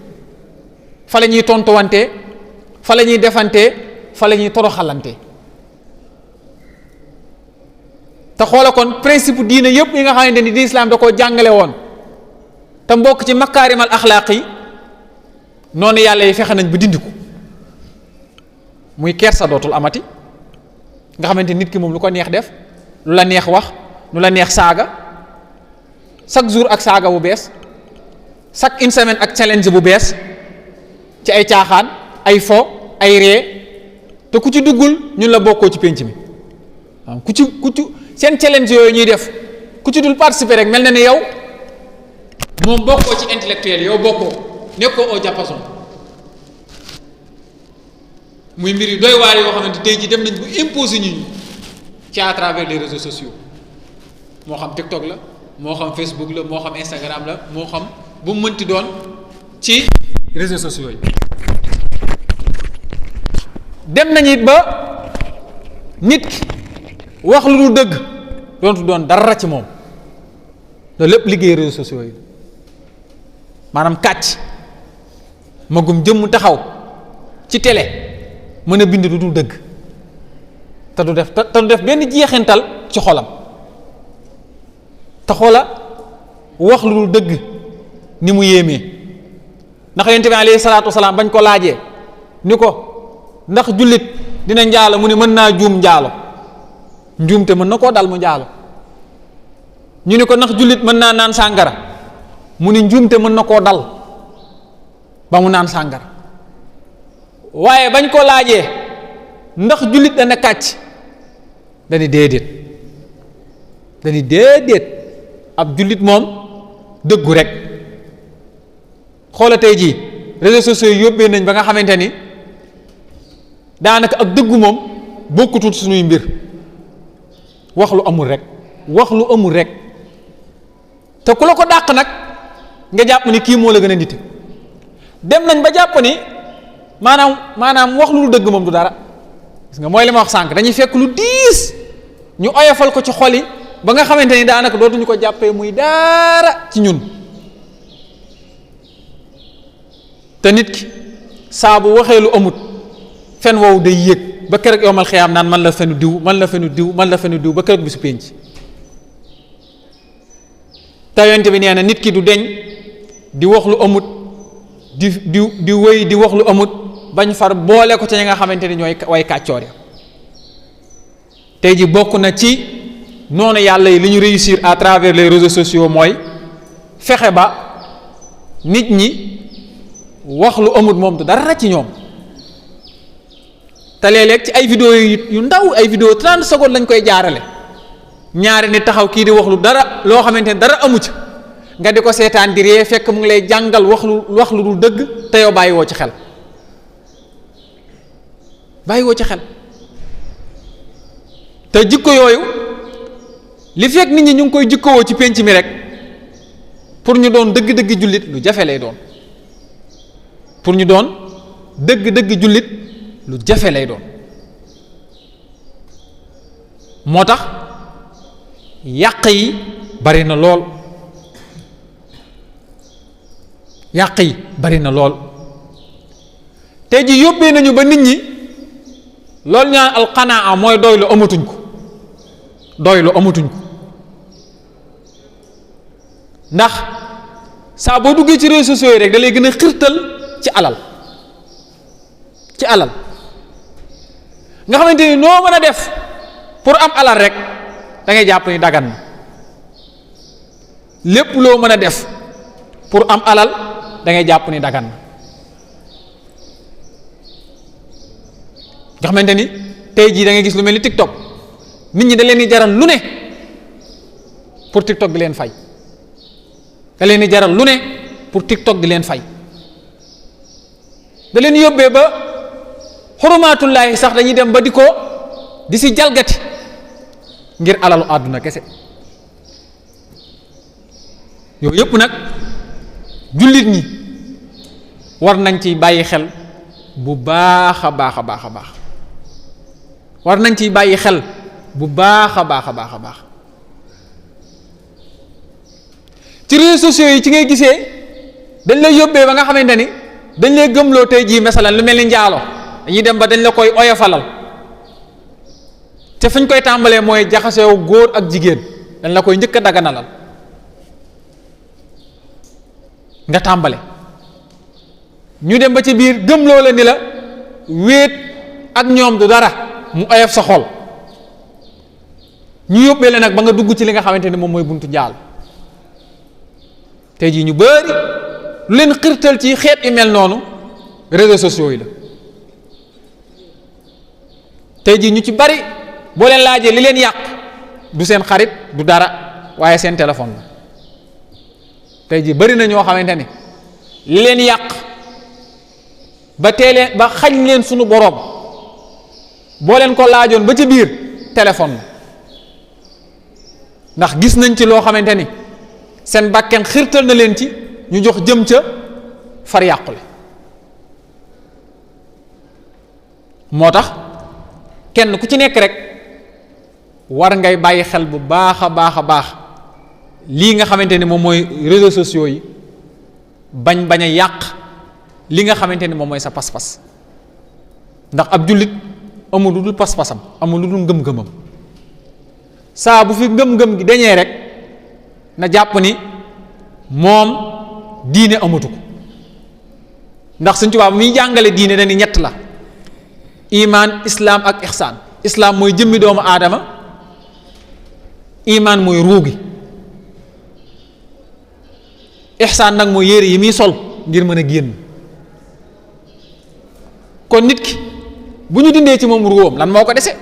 fa la ñuy tontuwante fa la ñuy defante fa la ñuy toroxalante te xoola kon principe diine yëpp yi nga xamante ni di islam da koo jàngale woon te mbokk ci makaarimal axlaaq yi noonu yàlla yi fexe nañ ba dindi ko muy kersa dootul amati nga xamante nit ki moom lu ko neex def lu la neex wax lu la neex saaga chaque jour ak saaga bu bees chaque une semaine ak challenge bu bees ci ay caaxaan ay fo ay ree te ku ci duggul ñun la bokkoo ci pénc mi waaw ku ci seen challenge yooyu ñuy def ku ci dul participer rek mel na ne yow moom bokkoo ci intellectuel yow bokkoo nekkoo au diapason muy mbir yu doy waar yoo xamante tey ji dem nañ bu imposer ñu ci à travers les réseaux sociaux moo xam TikTok la moo xam Facebook la moo xam Instagram la moo xam bu mu mënti doon ci réseaux sociaux yi. dem nañu it ba nit ki wax lu dul dëgg doontu doon dara ci moom loolu lépp liggéey réseaux sociaux yi maanaam kàcc magum jëmm taxaw ci télé mën a bind lu dul dëgg te du def benn jeexintal ci xolam te xoola wax lu dul dëgg ni mu yéemee ndax yonent bi alayhi salaatu wasalaam bañ ko laajee ni ko ndax jullit dina njaalo mu ne mën naa juum njaalo njuumte mën na koo dal mu njaalo ñu ni ko ndax jullit mën naa naan sàngara mu ni njuumte mën na koo dal ba mu naan sàngara waaye bañ ko laajee ndax jullit dana kàcc dañu déedéet ab jullit moom dëggu rek xoola tey jii réseaux sociaux yi yóbbee nañ ba nga xamante ni daanaka ak dëggu moom bokkutul suñuy mbir wax lu amul rek te ku la ko dàq nag nga jàpp ni kii moo la gën a nite dem nañ ba jàpp ni maanaam wax lu dëgg moom du dara gis nga mooy li ma wax sànq dañuy fekk lu diis ñu oyofal ko ci xol yi ba nga xamante ni daanaka dootuñu ko jàppee muy dara ci ñun te nit ki saa bu waxee lu amut fen woowu day yéeg ba keroog yowmal xiyaam naan man la fenu diw ba keroog bi su pénc te yonent bi nee na nit ki du deñ di wax lu amut di wéy di wax lu amut bañ far boole ko ci ñi nga xamante ni ñooy way kàccoor ya tey ji bokk na ci noonu yàlla yi li ñu réussir à travers les réseaux sociaux mooy fexe ba nit ñi wax lu amut moom du dara ci ñoom te léeg-léeg ci ay vidéo yu ndaw ay vidéo 30 secondes lañ koy jaarale ñaari nit taxaw kii di wax lu dara loo xamante ne dara amu ci nga di ko seetaan di ree fekk mu ngi lay jàngal wax lu dul dëgg te yow bàyyiwoo ci xel te jikko yooyu li fekk nit ñi ñu ngi koy jikkowoo ci pénc mi rek pour ñu doon dëgg-dëgg jullit lu jafe lay doon lu jafe lay doon moo tax yàq yi bari na lool tey ji yóbbee nañu ba nit ñi loolu ñaan alqanaa mooy doylu amatuñ ko ndax saa boo duggee ci réseaux sociaux yi rek da lay gën a xirtal ci alal nga xamante ni noo mën a def pour am alal rek da ngay jàpp ni dagan na lépp loo mën a def pour am alal da ngay jàpp ni dagan na nga xamante ni tey jii da ngay gis lu mel ni TikTok nit ñi da leen di jaral lu ne pour TikTok di leen fay da leen di jaral lu ne pour TikTok di leen fay da leen yóbbee ba xurumaatullaahi sax dañuy dem ba di si jalgati ngir alalu àdduna kese yooyu yëpp nag jullit ñi war nañ ci bàyyi xel bu baax a baax ci réseaux sociaux yi ci ngay gisee dañ lay yóbbee ba nga xamante ni dañ lay gëmloo tey jii masalan lu mel ni njaalo dañuy dem ba dañ la koy oyofalal te fañ koy tàmbalee mooy jaxasoo góor ak jigéen dañ la koy njëkk a daganalal nga tàmbale ñu dem ba ci biir gëmloo la ni la wéet ak ñoom du dara mu oyof sa xol ñu yóbbee la nag ba nga dugg ci li nga xamante ni moom mooy buntu njaal tey jii ñu bari lu leen xirtal ci xeet yu mel noonu réseaux sociaux yi la tey jii ñu ci bari boo leen laajee li leen yàq du seen xarit du dara waaye seen téléphone la tey jii bari na ñoo xamante ni li leen yàq ba teeleen ba xañ leen sunu boroom boo leen ko laajoon ba ci biir téléphone la ndax gis nañ ci loo xamante ni seen bàkken xirtal na leen ci ñu jox jëm ca far yàqule moo tax kenn ku ci nekk rek war ngay bàyyi xel bu baax a baax a baax lii nga xamante ni moom mooy réseaux sociaux yi bañ a yàq li nga xamante ni moom mooy sa pas-pas, ndax ab jullit amul lu dul pas-pasam, amul lu dul ngëm-ngëmam. saa bu fi ngëm-ngëm gi dañee rek na jàpp ni moom diine amatu ko, ndax Sëñ Tuubaa muy jàngale diine dañu ñett la: iman, islaam ak ihsaan. islaam mooy jëmmi doomu aadama, iman mooy ruugi, ihsaan nag mooy yére yi muy sol ngir mën a génn. kon nit ki bu ñu dindee ci moom ruuwam lan moo ko dese?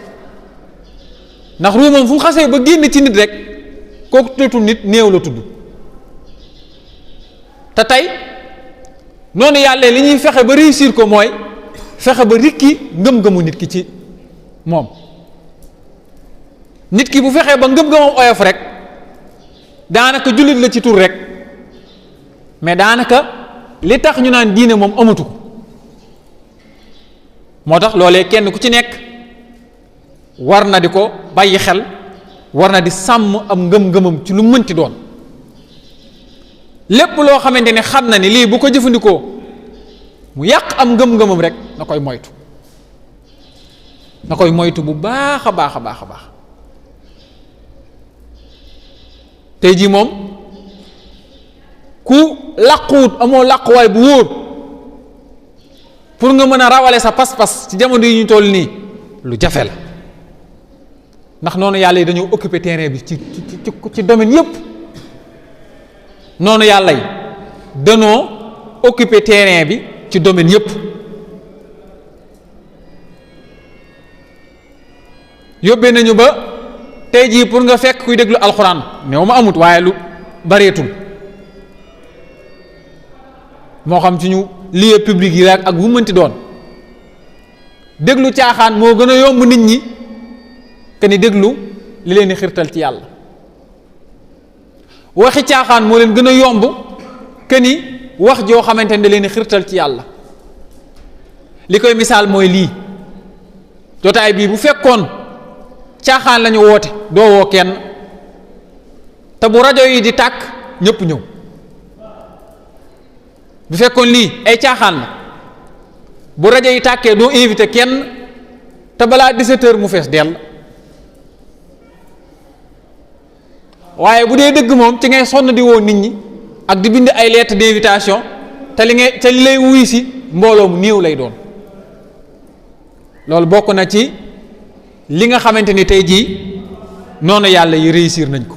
ndax ruu moom fu mu xasee ba génn ci nit rek kooku tuddatul nit, néew la tudd. te tey noonu yàlla li ñuy fexe ba réussir ko mooy fexe ba rikki ngëm-ngëmu nit ki ci moom. nit ki bu fexee ba ngëm-ngëmam oyof rek daanaka jullit la ci tur rek, mais daanaka li tax ñu naan diine moom amatu ko. moo tax loolee kenn ku ci nekk war na di ko bàyyi xel, war na di sàmm am ngëm-ngëmam ci lu mënti doon. lépp loo xamante ne xam na ni lii bu ko jëfandikoo mu yàq am ngëm-ngëmam rek na koy moytu, na koy moytu bu baax a baax a baax a baax. tey jii moom ku làquwut, amoo làquwaay bu wóor pour nga mën a rawale sa pas-pas ci jamono yi ñu toll nii lu jafe la, ndax noonu yàlla yi dañoo occuper terrain bi ci domaine yépp. noonu yàlla yi dañoo occuper terrain bi ci domaine yépp. yóbbee nañu ba tey jii pour nga fekk kuy déglu alxuraan néew ma amut, waaye lu bareetul. moo xam ci ñu lieu public yi rek ak bu mënti doon, déglu caaxaan moo gën a yomb nit ñi que ni déglu li leen di xirtal ci yàlla. waxi caaxaan moo leen gën a yomb que ni wax joo xamante ne da leen di xirtal ci yàlla. li koy misaal mooy lii jotaay bii bu fekkoon caaxaan lañu woote doo woo kenn, te bu rajo yi di tàkk ñëpp ñëw. bu fekkoon lii ay caaxaan la bu rajo yi tàkkee doo invité kenn, te balaa 17h mu fees dell. waaye bu dee dëgg moom ci ngay sonn di woo nit ñi ak di bind ay lettre d'invitation, te li lay wuy si mbooloo mu néew lay doon. loolu bokk na ci li nga xamante ni tey jii noonu yàlla yi réussir nañ ko.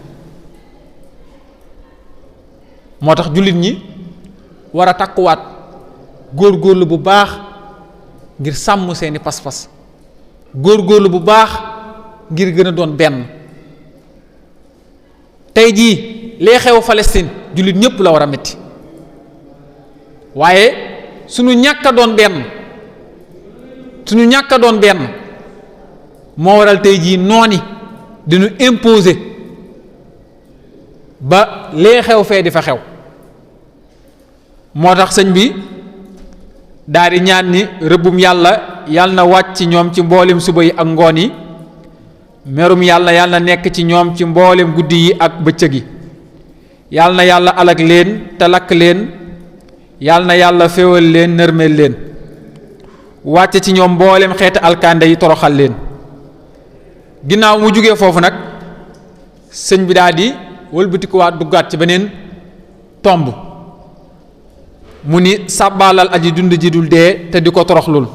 moo tax jullit ñi war a takkuwaat góorgóorlu bu baax ngir sàmm seeni pas-pas, góorgóorlu bu baax ngir gën a doon benn. tey jii lee xew Palestine jullit ñëpp la war a metti, waaye suñu ñàkk a doon benn, suñu ñàkk a doon benn moo waral tey jii nooni diñu imposer ba lee xew fee di fa xew. moo tax sëñ bi daal di ñaan ni rëbbum yàlla yàlla na wàcc ci ñoom ci mboolem suba yi ak ngoon yi, merum yàlla yàlla na nekk ci ñoom ci mboolem guddi yi ak bëccëg yi. yàlla na yàlla alag leen te lakk leen, yàlla na yàlla féewal leen nërmeel leen, wàcce ci ñoom mboolem xeeti alkande yi toroxal leen. ginnaaw mu jugee foofu nag sëñ bi daal di wëlbatikuwaat duggaat ci beneen tomb. mu ni sàbbaalal aji dund ji dul dee te di ko toroxlul,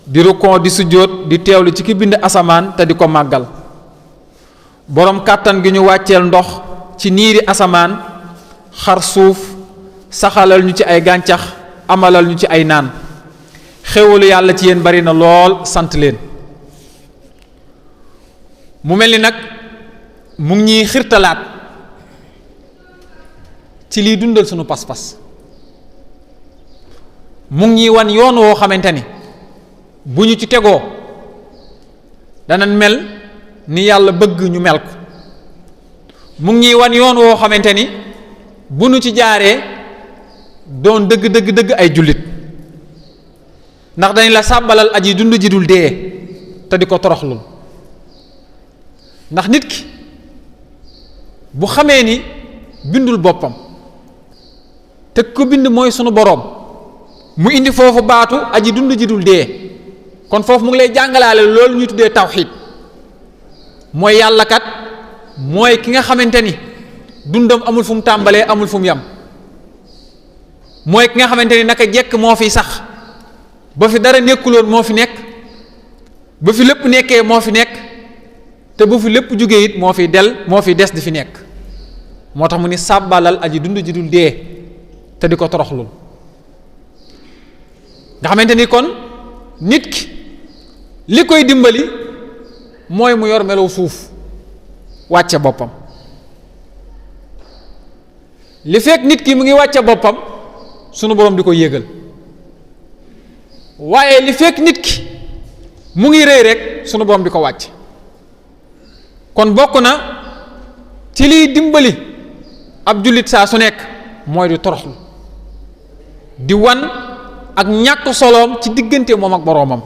di rukkoo di sujjóot di teewlu ci ki bind asamaan te di ko màggal. boroom kàttan gi ñu wàcceel ndox ci niiri asamaan, xar suuf, saxalal ñu ci ay gàncax, amalal ñu ci ay naan. xéwalu yàlla ci yéen bari na lool, sant leen. mu mel ni nag mu ngi ñuy xirtalaat ci liy dundal sunu pas-pas. mu ngi ñuy wan yoon woo xamante ni bu ñu ci tegoo danañ mel ni yàlla bëgg ñu mel ko. mu ngi ñuy wan yoon woo xamante ni bu ñu ci jaaree doon dëgg ay jullit, ndax dañ la sàbbalal aji dund ji dul dee te di ko toroxlul. ndax nit ki bu xamee ni bindul boppam te ko bind mooy sunu boroom mu indi foofu baatu aji dund ji dul dee, kon foofu mu ngi lay jàngalaale loolu ñuy tuddee tawxiid, mooy yàlla kat mooy ki nga xamante ni dundam amul fu mu tàmbalee amul fu mu yam, mooy ki nga xamante ni naka jekk moo fi sax ba fi dara nekkuloon moo fi nekk, ba fi lépp nekkee moo fi nekk, te bu fi lépp jógee it moo fi des di fi nekk. moo tax mu ni sàbbalal aji dund ji dul dee te di ko toroxlul. nga xamante ni kon nit ki li koy dimbali mooy mu yor melow suuf wàcce boppam. li fekk nit ki mu ngi wàcce boppam sunu boroom di ko yéegal, waaye li fekk nit ki mu ngi rëy rek sunu boroom di ko wàcc. kon bokk na ci liy dimbali ab jullit saa su nekk mooy di toroxlu, di wan ak ñàkk soloom ci diggante moom ak boroomam.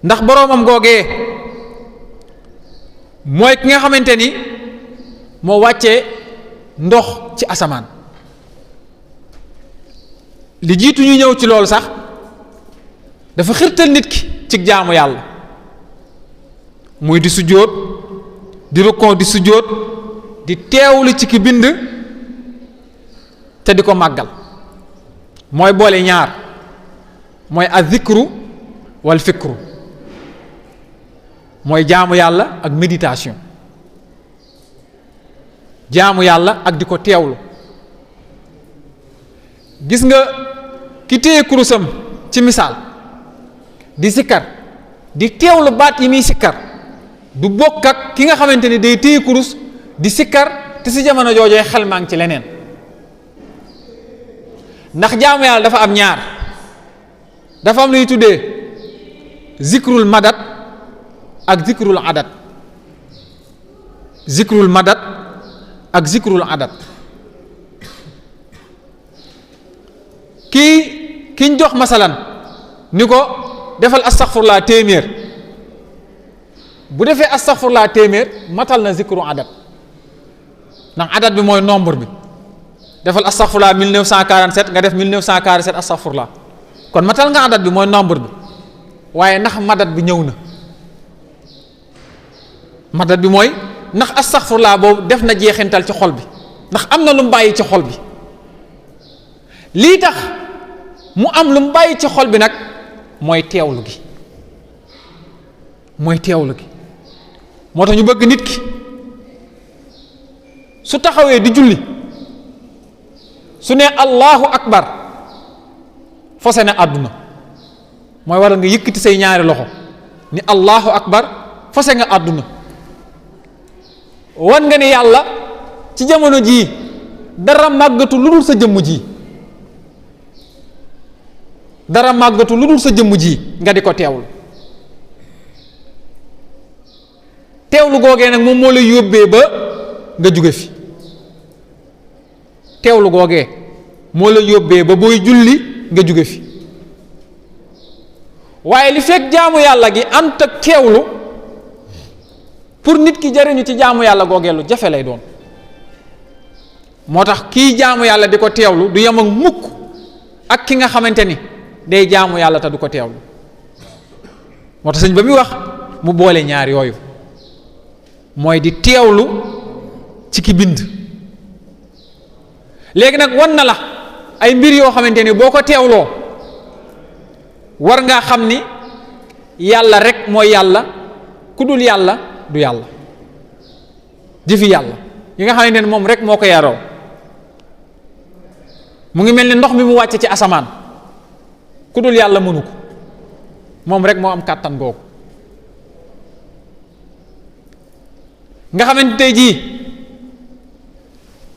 ndax boroomam googee mooy ki nga xamante ni moo wàccee ndox ci asamaan. li jiitu ñu ñëw ci loolu sax dafa xirtal nit ki ci jaamu yàlla, muy di sujjóot, di rukkoo, di sujjóot, di teewlu ci ki bind te di ko màggal. mooy boole ñaar, mooy az-zikru wal fikru, mooy jaamu yàlla ak méditation, jaamu yàlla ak di ko teewlu. gis nga ki téye kurusam ci misaal di sikkar, di teewlu baat yi muy sikkar, du bokk ak ki nga xamante ni day téye kurus di sikkar te si jamono joojee xel maa ngi ci leneen. ndax jaamu yàlla dafa am ñaar, dafa am lu ñuy tuddee zikrul madat ak zikrul adat. zikrul madat ak zikrul adat. kiñ jox masalan ni ko defal astaghfirullah téeméer, bu defee astaghfirullah téeméer matal na zikru adat, ndax adat bi mooy nombre bi. defal astaghfirullah 1947 nga def 1947 astaghfirullah, kon matal nga adat bi mooy nombre bi. waaye ndax madat bi ñëw na, madat bi mooy ndax astaghfirullah boobu def na jeexintal ci xol bi, ndax am na lu mu bàyyi ci xol bi. lii tax mu am lu mu bàyyi ci xol bi nag mooy teewlu gi, mooy teewlu gi. moo tax ñu bëgg nit ki su taxawee di julli su ne allahu akbar fose na àdduna, mooy waral nga yëkkati say ñaari loxo ni allahu akbar fose nga àdduna. wan nga ne yàlla ci jamono jii dara màggatu lu dul sa jëmm ji, dara màggatu lu dul sa jëmm ji nga di ko teewlu. teewlu googee nag moom moo lay yóbbee ba nga jóge fi. teewlu googee moo lay yóbbee ba booy julli nga jóge fi. waaye li fekk jaamu yàlla gi ànd ak teewlu, pour nit ki jariñu ci jaamu yàlla googee lu jafe lay doon. moo tax kii jaamu yàlla di ko teewlu du yem ak mukk ak ki nga xamante ni day jaamu yàlla te du ko teewlu. moo tax sëñ ba muy wax mu boole ñaar yooyu, mooy di teewlu ci ki bind. léegi nag wan na la ay mbir yoo xamante ni boo ko teewloo war ngaa xam ni yàlla rek mooy yàlla, ku dul yàlla du yàlla. jëfi yàlla yi nga xamante ni moom rek moo ko yaroo, mu ngi mel ni ndox mi mu wàcce ci asamaan, ku dul yàlla mënu ko, moom rek moo am kàttan googu. nga xamante tey jii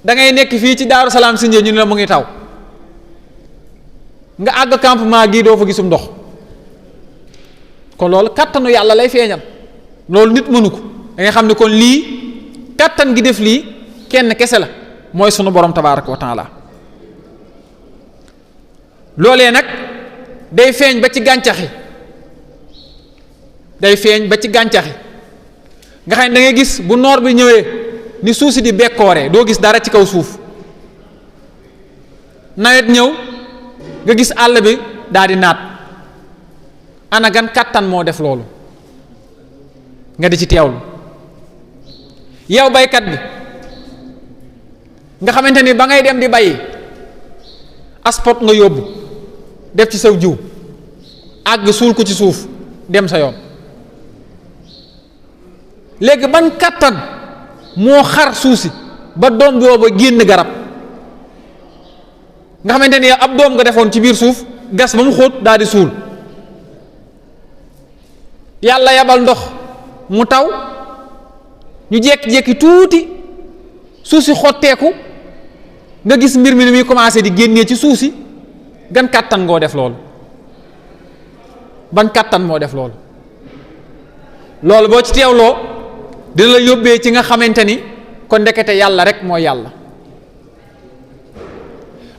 da ngay nekk fii ci Daaru Salaam si njee ñu ne la mu ngi taw, nga àgg campement gii doo fa gisum ndox, kon loolu kàttanu yàlla lay feeñal. loolu nit mënu ko. da ngay xam ne kon lii kàttan gi def lii kenn kese la, mooy sunu borom tabaaraka wa taala. loolee nag day feeñ ba ci gàncax yi day feeñ ba ci gàncax yi nga xam ne da ngay gis bu noor bi ñëwee ni suuf si di bekkooree doo gis dara ci kaw suuf nawet ñëw nga gis àll bi daal di naat ana gan kàttan moo def loolu nga di ci teewlu yow baykat bi nga xamante ni ba ngay dem di bay aspot nga yóbbu def ci saw jiw àgg suul ko ci suuf dem sa yoon léegi ban kàttan moo xar suuf si ba doom booba génn garab nga xamante ni ab doom nga defoon ci biir suuf gas ba mu xóot daal di suul yàlla yabal ndox mu taw ñu jékki-jékki tuuti suuf si xotteeku nga gis mbir mi ni muy commencé di génnee ci suuf si gan kàttan ngoo def loolu ban kàttan moo def loolu loolu boo ci teewloo dina la yóbbee ci nga xamante ni kon ndekete yàlla rek mooy yàlla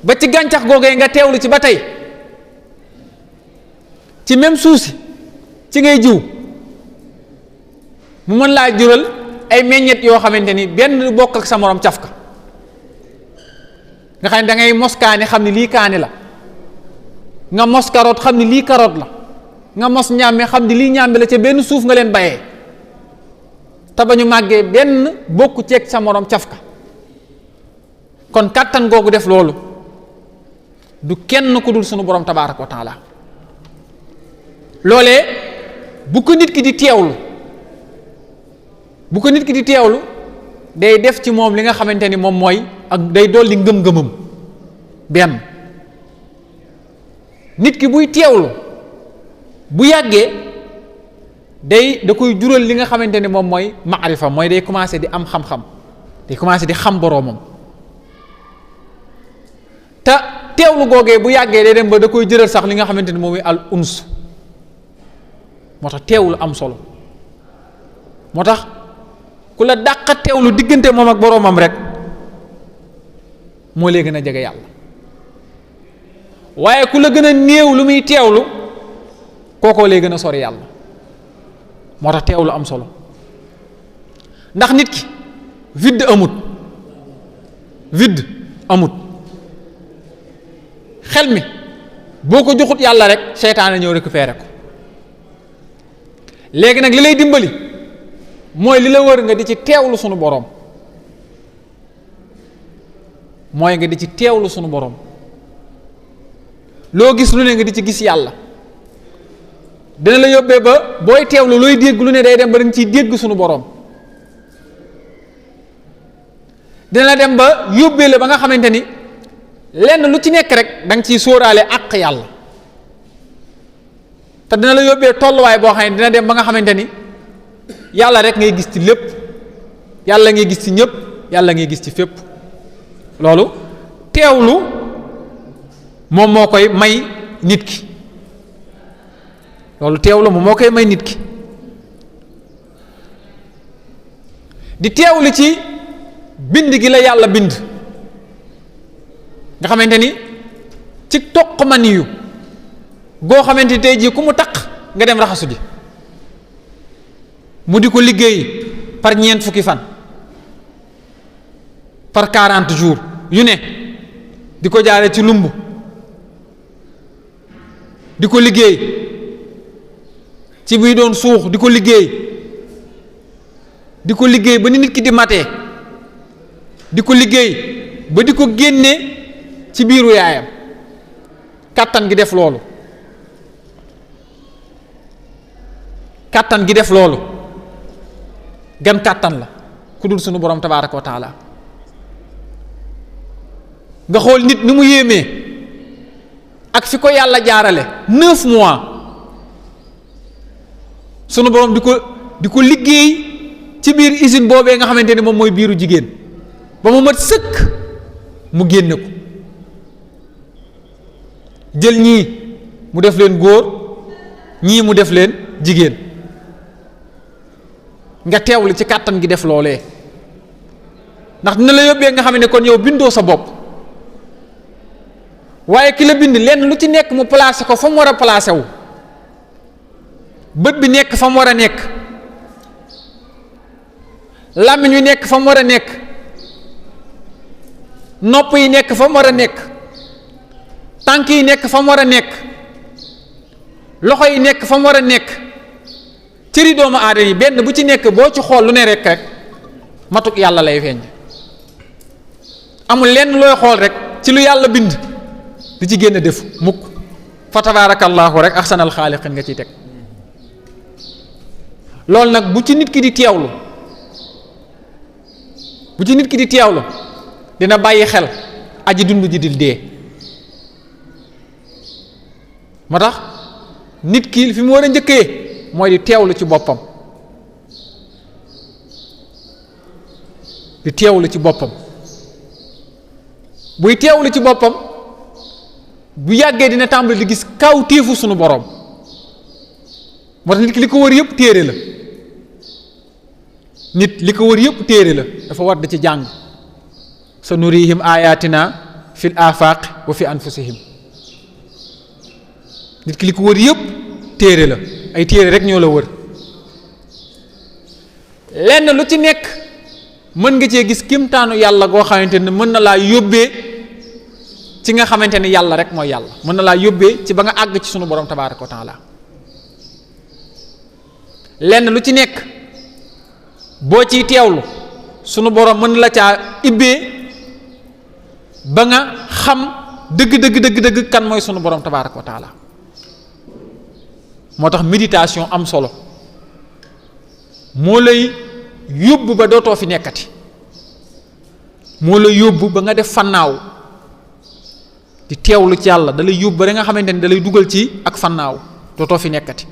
ba ci gàncax googee nga teewlu ci ba tey ci même suuf si ci ngay jiw mu mën laa jural ay meññet yoo xamante ni benn du bokk ak sa morom cafka nga xam ne da ngay mos kaani xam ne lii kaani la nga mos carotte xam ne lii carotte la nga mos ñàmbe xam ne lii ñàmbe la ca benn suuf nga leen bayee te ba ñu màggee benn bokku ceeg sa morom cafka kon kàttan googu def loolu du kenn ku dul sunu borom tabaaraka wa taala loolee bu ko nit ki di teewlu day def ci moom li nga xamante ni moom mooy ak day dolli ngëm-ngëmam benn nit ki buy teewlu bu yàggee da koy jural li nga xamante ni moom mooy maarifa mooy day commencé di am xam-xam day commencé di xam boroomam te teewlu googee bu yàggee day dem ba da koy jëral sax li nga xamante ni moom mooy al uns moo tax teewlu am solo moo tax ku la dàqa teewlu diggante moom ak boroomam rek moo lay gën a jege yàlla waaye ku la gën a néew lu muy teewlu kookoo lay gën a sori yàlla moo tax teewlu am solo ndax nit ki vide amut xel mi boo ko joxut yàlla rek seytaane ñëw récupérer ko léegi nag li lay dimbali mooy li la wër nga di ci teewlu sunu boroom loo gis lu ne nga di ci gis yàlla dina la yóbbee ba booy teewlu looy dégg lu ne day dem ba da nga ciy dégg sunu boroom dina la dem ba yóbbee la ba nga xamante ni lenn lu ci nekk rek da nga ciy sóoraale àq yàlla te dina la yóbbee tolluwaay boo xam ne dina dem ba nga xamante ni yàlla rek ngay gis ci lépp yàlla ngay gis ci ñëpp yàlla ngay gis ci fépp loolu teewlu moom moo koy may nit ki di teewlu ci bind gi la yàlla bind nga xamante ni ci toq maniyu goo xamante ni tey jii ku mu taq nga dem raxasu ji mu di ko liggéey par ñeent fukki fan par 40 jours yu ne di ko jaare ci lumb di ko liggéey ci buy doon suux di ko liggéey ba ni nit ki di matee di ko liggéey ba di ko génne ci biiru yaayam kàttan gi def loolu gan kàttan la ku dul sunu borom tabaaraka wa taala nga xool nit ni mu yéemee ak fi ko yàlla jaarale 9 mois sunu borom di ko liggéey ci biir usine boobee nga xamante ni moom mooy biiru jigéen ba mu mat sëkk mu génne ko jël ñii mu def leen góor ñii mu def leen jigéen nga teewlu ci kàttan gi def loolee ndax dina la yóbbee nga xam ne kon yow bindoo sa bopp waaye ki la bind lenn lu ci nekk mu placé ko fa mu war a placé wu. bët bi nekk fa mu war a nekk, làmmiñ wi nekk fa mu war a nekk, nopp yi nekk fa mu war a nekk, tànk yi nekk fa mu war a nekk, loxo yi nekk fa mu war a nekk, cëri doomu aadama yi benn bu ci nekk boo ci xool lu ne rek matuk yàlla lay feeñ. amul lenn looy xool rek ci lu yàlla bind di ci génn def mukk. fa tabaarakallaahu rek ahsanal xaaliqin nga ciy teg. loolu nag bu ci nit ki di teewlu, bu ci nit ki di teewlu dina bàyyi xel aji dund ji dil dee. moo tax nit ki fi mu war a njëkkee mooy di teewlu ci boppam, di teewlu ci boppam. buy teewlu ci boppam bu yàggee dina tàmbali di gis kaw téefu sunu boroom. moo tax nit ki li ko wër yëpp téere la, nit li ko wër yëpp téere la, dafa war da ci jàng. sa nurihim ayatina fil afaq wa fi anfusihim. nit ki li ko wër yëpp téere la, ay téere rek ñoo la wër. lenn lu ci nekk mën nga cee gis kimtaanu yàlla goo xamante ne mën na laa yóbbee ci nga xamante ne yàlla rek mooy yàlla, mën na laa yóbbee ci ba nga àgg ci sunu borom tabaaraka wa taala. lenn lu ci nekk boo ciy teewlu sunu borom mën na la caa ibbee ba nga xam dëgg kan mooy sunu borom tabaaraka wa taala. moo tax méditation am solo, moo lay yóbbu ba dootoo fi nekkati, moo lay yóbbu ba nga def fannaaw di teewlu ci yàlla, da lay yóbbu ba nga xamante ni da lay dugal ci ak fannaaw, dootoo fi nekkati.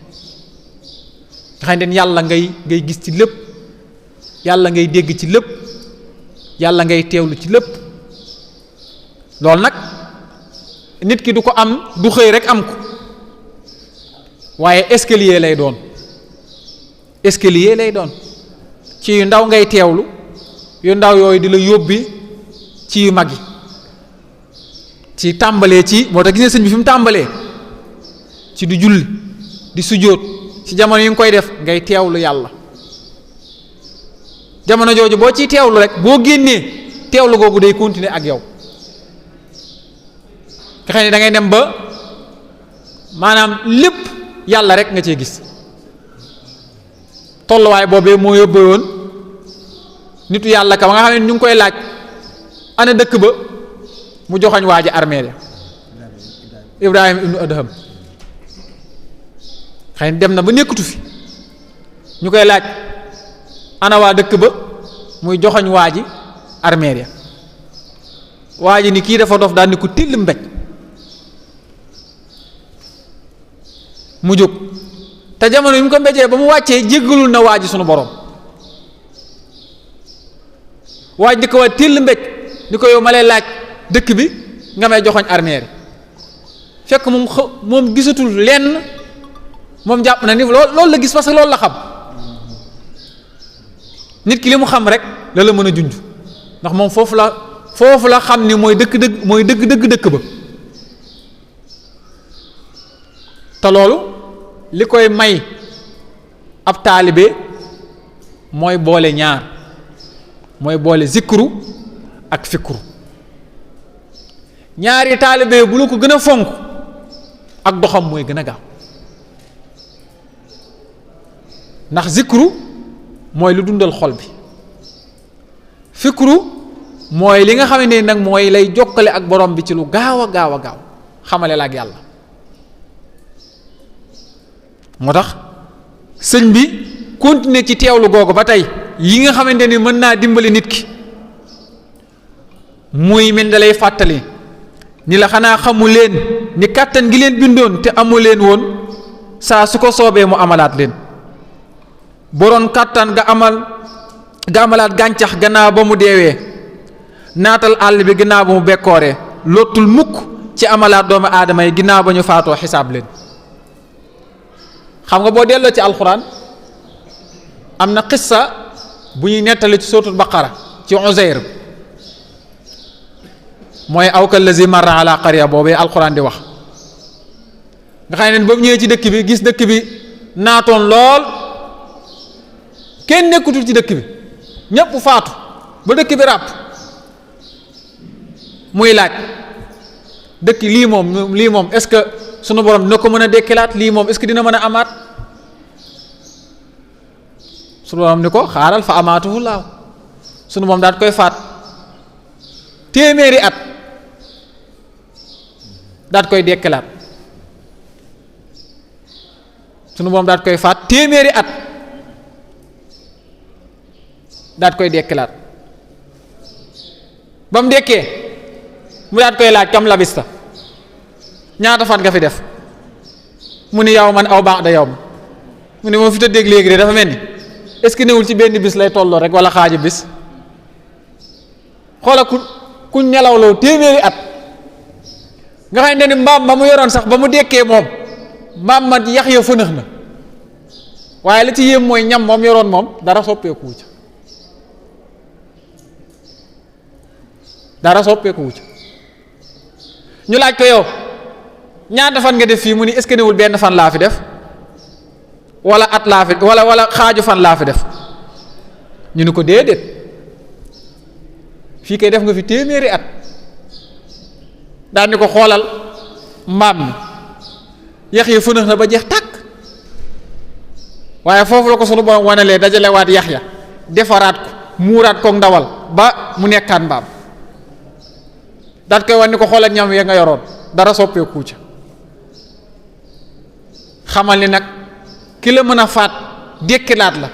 nga xamante ni yàlla ngay gis ci lépp, yàlla ngay dégg ci lépp, yàlla ngay teewlu ci lépp. loolu nag nit ki du ko am, du xëy rek am ko, waaye escalier lay doon, escalier lay doon. ci yu ndaw ngay teewlu, yu ndaw yooyu di la yóbbi ci yu mag yi. ci tàmbalee ci moo tax gis nga sëñ bi fi mu tàmbalee ci du julli, di sujjóot, ci jamono yi nga koy def ngay teewlu yàlla. jamono jooju boo ciy teewlu rek boo génnee teewlu googu day continuer ak yow. nga xam ne da ngay dem ba maanaam lépp yàlla rek nga cee gis. tolluwaay boobee moo yóbbee woon nitu yàlla ka ba nga xam ne ñu ngi koy laaj ana dëkk ba mu joxoñ waa ji armée ya Ibrahima ibnu Adham. xëy na dem na ba nekkatu fi ñu koy laaj ana waa dëkk ba muy joxoñ waa ji armée ya. waa ji ni kii dafa dof daal ni ko till mbéj mu jóg. te jamono yi mu ko mbéjee ba mu wàccee jéggalul na waa ji sunu borom. waa ji di ko waa till mbéj ni ko yow ma lay laaj dëkk bi nga may joxoñ armée fekk moom gisatul lenn, moom jàpp na ni loolu la gis parce que loolu la xam. nit ki li mu xam rek la mën a junj, ndax moom foofu la xam ni mooy dëgg dëkk ba. te loolu li koy may ab taalibe mooy boole ñaar, mooy boole zikru ak fikru. ñaari taalibe bu la ko gën a fonk ak doxam mooy gën a gaaw. ndax zikru mooy lu dundal xol bi, fikru mooy li nga xamante ne nag mooy lay jokkale ak borom bi ci lu gaaw a gaaw xamale la ak yàlla. moo tax sëñ bi continuer ci teewlu googu ba tey yi nga xamante ni mën naa dimbali nit ki, muy mel da lay fàttali ni la xanaa xamu leen ni kàttan gi leen bindoon te amu leen woon saa su ko soobee mu amalaat leen. boroon kàttan ga amalaat gàncax gannaaw ba mu deewee, naatal àll bi gannaaw ba mu bekkooree, lottul mukk ci amalaat doomu aadama yi ginnaaw ba ñu faatoo xisaab leen. xam nga boo delloo ci alxuraan am na xissa bu ñuy nettali ci suratul baqara ci Uzayr mooy aw kallazi marra ala qarya boobee alquran di wax nga xam ne ba mu ñëwee ci dëkk bi gis dëkk bi naatoon lool kenn nekkutul ci dëkk bi ñépp faatu ba dëkk bi ràpp muy laaj dëkk lii moom est-ce que sunu borom dina ko mën a dekkilaat lii moom est-ce que dina mën a amaat sunu borom ni ko xaaral fa amaatuhu laaw sunu borom daat koy faat téeméeri at daat koy dekkilaat sunu borom daat koy faat téeméeri at daat koy dekkilaat ba mu dekkee mu daat koy laaj kam labista ñaata fan nga fi def mu ni yow man aw baax da yow ma mu ni moo fi tëddeeg léegi de dafa mel ni est-ce que newul ci benn bis lay tolloo rek wala xaaju bis xoola ku nelawloo téeméeri at nga xam ne ni mbaam ma mu yoroon sax ba mu dekkee moom mbaam ma yax ya fënax na waaye la ci yéem mooy ñam moom yoroon moom dara soppeeku wu ca dara soppeeku wu ca ñu laaj ko yow ñaata fan nga def fii mu ni est-ce que newul benn fan laa fi def wala at laa fi wala xaaju fan laa fi def ñu ni ko déedéet fii kay def nga fi téeméeri at daal ni ko xoolal mbaam mi yax ya fënax na ba jeex tàkk waaye foofu la ko sunu borom wanalee dajalewaat yax ya defaraat ko muuraat koog ndawal ba mu nekkaat mbaam daat koy wan ni ko xoolal ñam ya nga yoroon dara soppeeku ca xamal ni nag ki la mën a faat dekkilaat la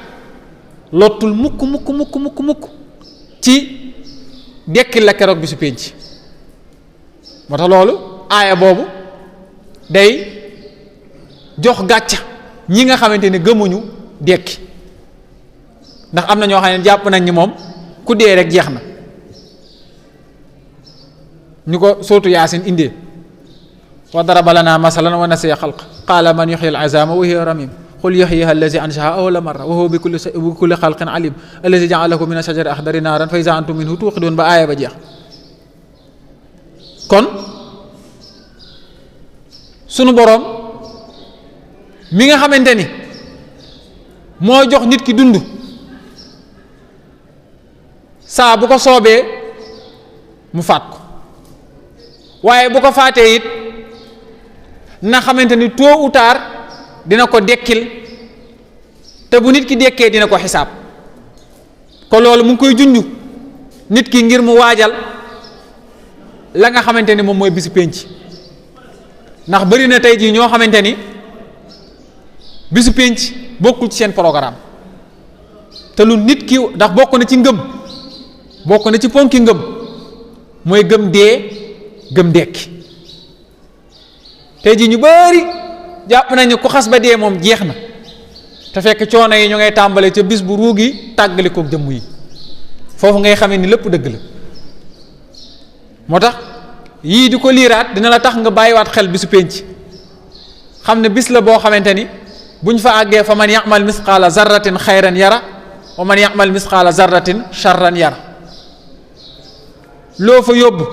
lottul mukk ci dekkil la keroog bi su pénc moo tax loolu aaya boobu day jox gàcca ñi nga xamante ni gëmuñu dekki ndax am na ñoo xam ne jàpp nañ ni moom ku dee rek jeex na ñu ko sootu yaasin indee wa daraba lana masalan wa nasiya xalq qaala man yuxyi al-izama wa hiya ramim qul yuxyiha allazi anshaha awwala marra wa huwa bi kulli xalqin alim allazi ja'alakum min ashajari akhdari naaran fa iza antum minhu tuqidun ba aaya ba jeex kon sunu boroom mi nga xamante ni moo jox nit ki dund saa bu ko soobee mu faat ko waaye bu ko faatee it na xamante ni tôt ou tard dina ko dekkil te bu nit ki dekkee dina ko xisaab ko loolu mu ngi koy junj nit ki ngir mu waajal la nga xamante ni moom mooy bisu pénc ndax bari na tey jii ñoo xamante ni bisu pénc bokkul ci seen programme te lu nit ki ndax bokk na ci ngëm bokk na ci ponki ngëm mooy gëm dee gëm dekki tey jii ñu bari jàpp nañu ku xas ba dee moom jeex na te fekk coono yi ñu ngay tàmbale ca bis bu ruugi tàggali kook jëmm yi foofu ngay xamee ni lépp dëgg la moo tax yii di ko liiraat dina la tax nga bàyyiwaat xel bisu pénc xam ne bis la boo xamante ni buñ fa àggee fa man ya'mal misqaala zarratin xayran yara wa man ya'mal misqaala zarratin charran yara loo fa yóbbu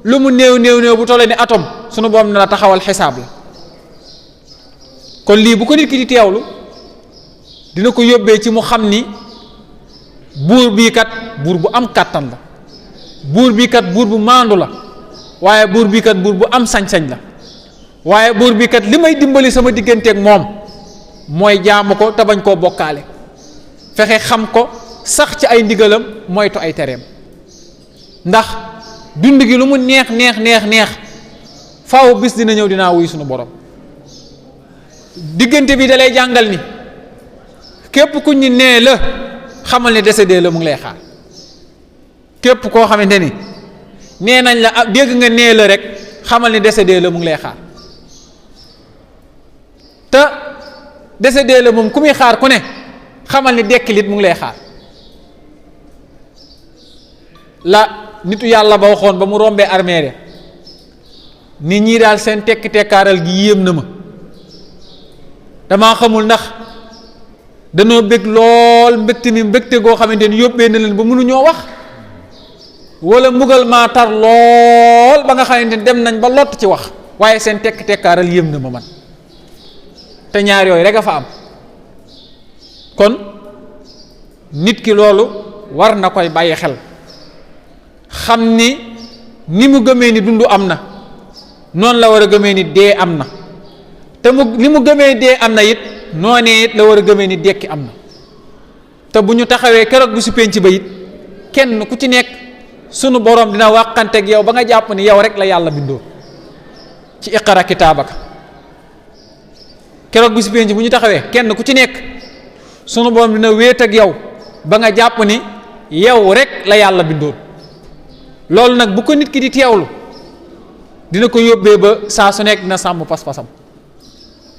lu mu néew bu tollee ni atome sunu boom na la taxawal xisaab la kon lii bu ko nit ki di teewlu dina ko yóbbee ci mu xam ni buur bii kat buur bu am kàttan la buur bii kat buur bu maandu la waaye buur bii kat buur bu am sañ-sañ la waaye buur bii kat li may dimbali sama digganteeg moom mooy jaamu ko te bañ koo bokkaale fexe xam ko sax ci ay ndigalam moytu ay tereem ndax dund gi lu mu neex faaw bis dina ñëw dinaa wuy sunu borom diggante bi dalay jàngal ni képp ku ñu nee la xamal ne décédé la mu ngi lay xaar képp koo xamante ni nee nañ la dégg nga nee la rek xamal ne décédé la mu ngi lay xaar te décédé la moom ku muy xaar ku ne xamal ni dekkilit mu ngi lay xaar la nitu yàlla ba waxoon ba mu rombee armeere nit ñi daal seen tekk-tekkaaral gi yéem na ma damaa xamul ndax danoo bég lool mbégte mi mbégte goo xamante ni yóbbee na leen ba mënuñoo wax wala mbugal maa tar lool ba nga xamante ni dem nañ ba lott ci wax waaye seen tekkaaral yéem na ma man te ñaar yooyu rek a fa am. kon nit ki loolu war na koy bàyyi xel xam ni mu gëmee ni dund am na noonu la war a gëmee ni dee am na te ni mu gëmee dee am na it noonee it la war a gëmee ni dekki am na te bu ñu taxawee keroog bi su penc ba it kenn ku ci nekk sunu borom dina wàqanteeg yow ba nga jàpp ni yow rek la yàlla bindoo ci iqra kitaabaka. keroog bi su penc bu ñu taxawee kenn ku ci nekk sunu borom dina wéet ak yow ba nga jàpp ni yow rek la yàlla bindoon. loolu nag bu ko nit ki di teewlu dina ko yóbbee ba saa su nekk dina sàmm pas-pasam,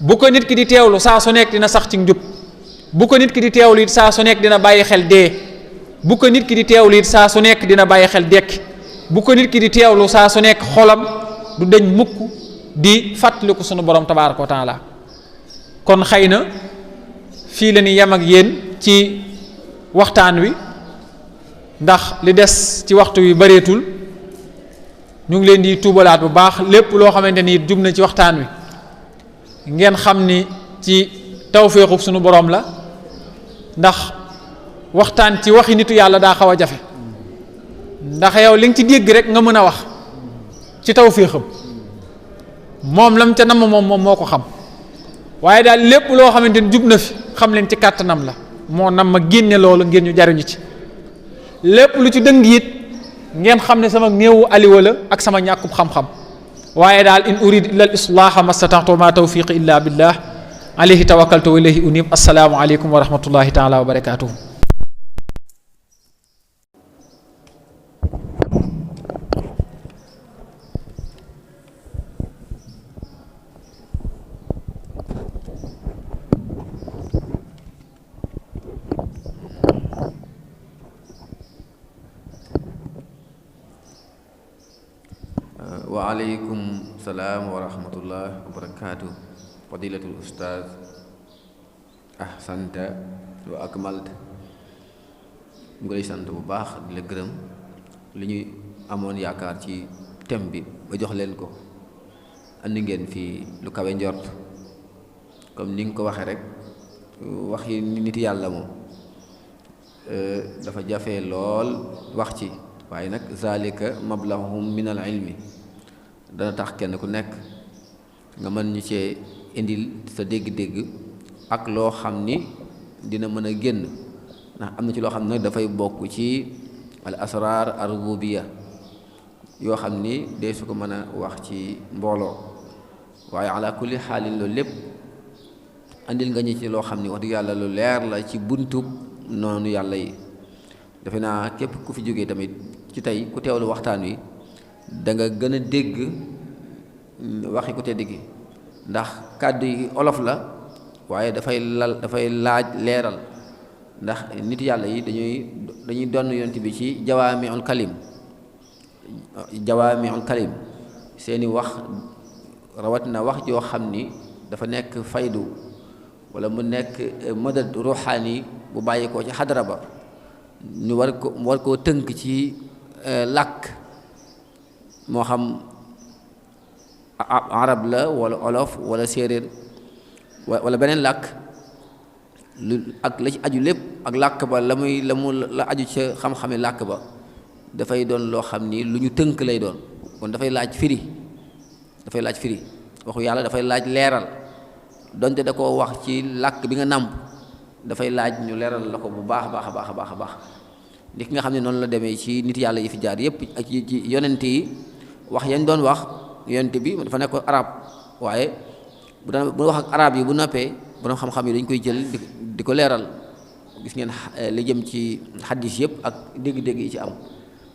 bu ko nit ki di teewlu saa su nekk dina sax ci njub, bu ko nit ki di teewlu it saa su nekk dina bàyyi xel dee, bu ko nit ki di teewlu it saa su nekk dina bàyyi xel dekki, bu ko nit ki di teewlu saa su nekk xolam du deñ mukk di fàttaliku sunu borom tabaaraka wa taala. kon xëy na fii la ñuy yem ak yéen ci waxtaan wi ndax li des ci waxtu wi bareetul. ñu ngi leen di tuubalaat bu baax lépp loo xamante ni jub na ci waxtaan wi ngeen xam ni ci tawféexu sunu borom la, ndax waxtaan ci waxi nitu yàlla daa xaw a jafe, ndax yow li nga ci dégg rek nga mën a wax ci tawféexam, moom lam ca namm moom moo ko xam. waaye daal lépp loo xamante ni jub na fi xam leen ci kàttanam la, moo nam ma génne loolu ngeen ñu jariñu ci. lépp lu ci dëng it ngeen xam ne sama néewu aliwa la ak sama ñàkkub xam-xam. waaye daal in urid illa al islaaha mastata'tu ma tawfiqi illa billah alayhi tawakkaltu wa ilayhi unib. assalaamu aleykum wa rahmatullahi taala wa barakatuhu. waaleykum salaam wa rahmatullah wa barakaatu. fadilatul ustaaz ahsanta wa akmalta. ñu ngi lay sant bu baax di la gërëm li ñuy amoon yaakaar ci thème bi ba jox leen ko andi ngeen fii lu kawe njort comme ni nga ko waxee rek waxi nit yàlla moom dafa jafe lool wax ci, waaye nag zalika mablahum min al ilmi dana tax kenn ku nekk nga mën ñu cee indil sa dégg-dégg ak loo xam ni dina mën a génn, ndax am na ci loo xam ne nag dafay bokk ci al asrar ar rububiya yoo xam ni dee su ko mën a wax ci mbooloo. waaye ala kulli xaalin loolu lépp andil nga ñu ci loo xam ni wax dëgg yàlla lu leer la ci buntub noonu yàlla yi. defe naa képp ku fi jógee tamit ci tey ku teewlu waxtaan wi da nga gën a dégg waxi ku tedd gi, ndax kàddu yi olof la waaye dafay laaj leeral, ndax nit yàlla yi dañuy donn yonent bi ci jawaami'ul kalim seeni wax rawatina wax joo xam ni dafa nekk faydu wala mu nekk madad ruuxaani bu bàyyi ko ci xadara ba ñu war koo tënk ci làkk moo xam arab la wala olof wala séeréer wala beneen làkk lu ak la ci aju lépp ak làkk ba la aju ca xam-xami làkk ba dafay doon loo xam ni lu ñu tënk lay doon. kon dafay laaj firi waxu yàlla dafay laaj leeral, donte da koo wax ci làkk bi nga nàmp dafay laaj ñu leeral la ko bu baax a baax li ki nga xam ne noonu la demee ci nit yàlla yi fi jaar yépp ak ci yonent yi wax yañ doon wax yonent bi dafa nekk arab, waaye bu wax ak arab yi bu noppee borom xam-xam yi dañ koy jël di ko leeral. gis ngeen li jëm ci xaddis yépp ak dégg-dégg yi ci am.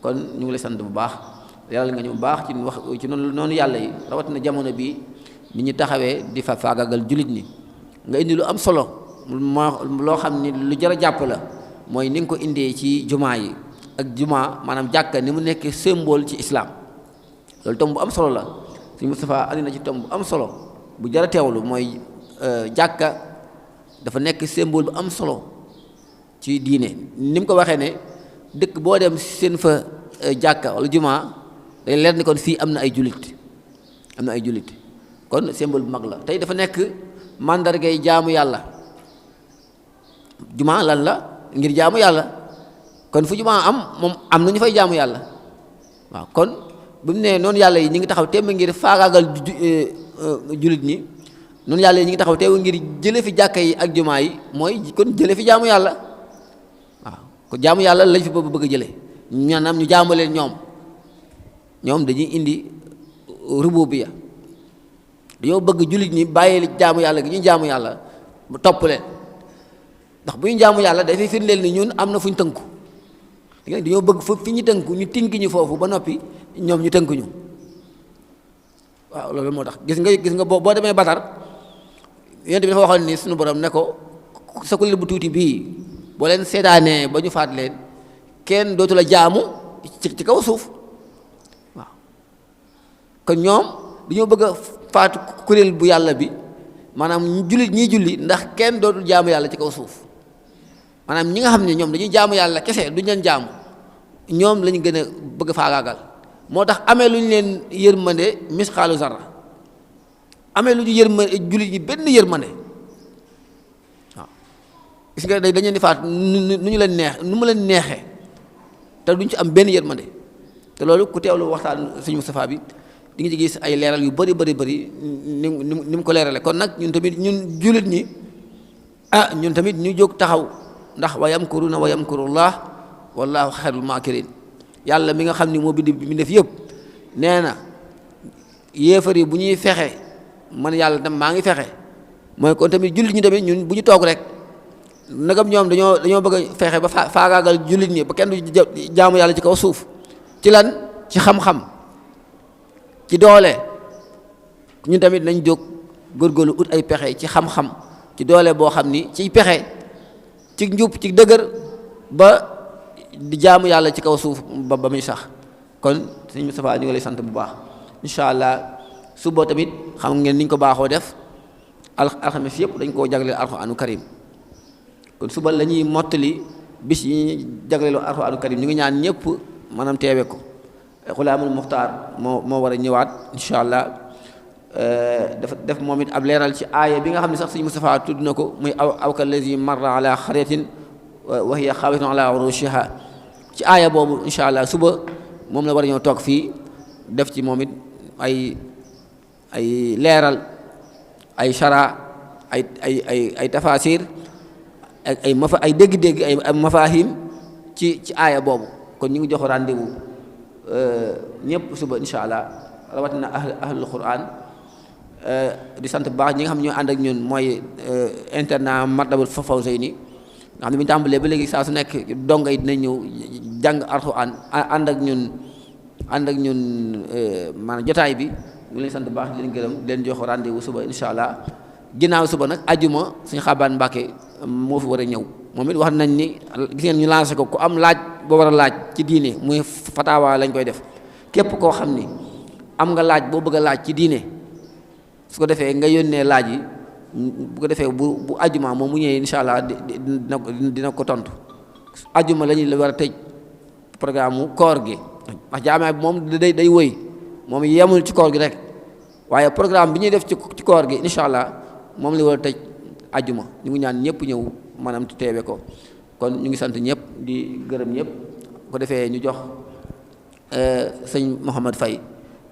kon ñu ngi lay sant bu baax, yàlla nga ñu bu baax ci wax ci noonu yàlla yi, rawatina jamono bi nit ñi taxawee di fa faagagal jullit ñi nga indi lu am solo loo xam ni lu jar a jàpp la. mooy ni nga ko indee ci jumaa yi ak jumaa maanaam jàkka ni mu nekk symbole ci islam. loolu tom bu am solo la Sëñ Moustapha andi na ci tom bu am solo bu jar a teewlu, mooy jàkka dafa nekk symbole bu am solo ci diine. ni mu ko waxee ne dëkk boo dem seen fa jàkka wala jumaa day leer ni kon fii am na ay jullit kon symbole bu mag la tey dafa nekk màndargay jaamu yàlla. jumaa lan la ngir jaamu yàlla kon fu jumaa am moom am na ñu fay jaamu yàlla waaw kon bu mu nee noonu yàlla yi ñu ngi taxaw temm ngir faagaagal jullit ñi noonu yàlla yi ñu ngi taxaw teew ngir jële fi jàkka yi ak jumaa yi mooy kon jële fi jaamu yàlla waaw kon jaamu yàlla lañ fi bëgg a jële maanaam ñu jaamu leen ñoom dañuy indi rububiyya dañoo bëgg jullit ñi bàyyi jaamu yàlla gi ñu jaamu yàlla bu topp leen ndax bu ñu jaamu yàlla dafay firndeel ni ñun am na fu ñu tënku dañoo bëgg fi ñu tënku ñu tinki ñu foofu ba noppi ñoom ñu tënku ñu waaw loolu moo tax gis nga boo demee Badar yonent bi dafa waxoon ni suñu borom ne ko sa kuréel bu tuuti bii boo leen seetaanee ba ñu faat leen kenn dootu la jaamu ci kaw suuf waaw kon ñoom dañoo bëgg a faatu kuréel bu yàlla bi maanaam jullit ñiy julli ndax kenn dootul jaamu yàlla ci kaw suuf maanaam ñi nga xam ne ñoom dañuy jaamu yàlla kese duñ leen jaamu ñoom lañu gën a bëgg faagaagal moo tax amee lu ñu leen yërmande misqaalu zarra amee lu ñu yërmande jullit yi benn yërmande waaw gis nga dañ leen di faat nu ñu leen nu mu leen neexee te duñ ci am benn yërmande te loolu ku teewlu waxtaan Sëñ Moustapha bi di nga ci gis ay leeral yu bari ni mu ko leerale kon nag ñun tamit ñun jullit ñi ñun tamit ñu jóg taxaw ndax wa yamkuruna wa yamkurullah wallahu xayrul maakirin yàlla mi nga xam ni moo bind def yëpp nee na yéefar yi bu ñuy fexe man yàlla tam maa ngi fexe mooy kon tamit jullit ñi tamit ñun bu ñu toog rek nagam ñoom dañoo bëgg a fexe ba faagaagal jullit ñi ba kenn du jaamu yàlla ci kaw suuf ci lan ci xam-xam ci doole ñun tamit nañ jóg góorgóorlu ut ay pexe ci xam-xam ci doole boo xam ni ciy pexe ci njub ci dëgër ba di jaamu yàlla ci kaw suuf ba muy sax kon sëñ Moustapha ñu ngi lay sant bu baax incha allah suba tamit xam ngeen niñ ko baaxoo def alxames yëpp dañ koo jagleel alxuraanu karim kon suba la ñuy mottali bis yi ñuy jagleelu alxuraanu karim ñu ngi ñaan ñëpp maanaam teewe ko xulaamul muxtaar moo war a ñëwaat incha allah def moom it ab leeral ci aaya bi nga xam ne sax sëñ Moustapha tudd na ko muy aw kallazi marra ala xaryatin wa hiya xaawiyatun ala urushiha ci aaya boobu incha allah suba moom la war a ñëw toog fii def ci moom it ay leeral ay shara ay tafasir ay dégg-dégg ay mafahim ci aaya boobu kon ñu ngi jox rendez-vous ñëpp suba incha allah rawatina ahlul quran di sant bu baax ñi nga xam ne ñoo ànd ak ñun mooy internat Matlabul Fawzayni nga xam ne bi ñu tàmbalee ba léegi saa su nekk donga yi dinañ ñëw jàng alxuraan ànd ak ñun maanaam jotaay bi ñu leen sant bu baax di leen gërëm di leen jox rendez-vous suba incha allah ginnaaw suba nag ajuma suñu xaabaan Mbàkke moo fi war a ñëw moom it wax nañ ni gis ngeen ñu lancé ko ku am laaj boo war a laaj ci diine muy fatawa lañ koy def képp koo xam ni am nga laaj boo bëgg a laaj ci diine su ko defee nga yónnee laaj yi bu ko defee bu ajuma moom mu ñëwee incha allah dina ko tontu ajuma la ñu war a tëj programme mu koor gi wax jaamee bi moom day wëy moom yemul ci koor gi rek waaye programme bi ñuy def ci koor gi incha allah moom la war a tëj ajuma ñu ngi ñaan ñëpp ñëw maanaam teewe ko kon ñu ngi sant ñëpp di gërëm ñëpp bu ko defee ñu jox sëñ Mouhamad Faye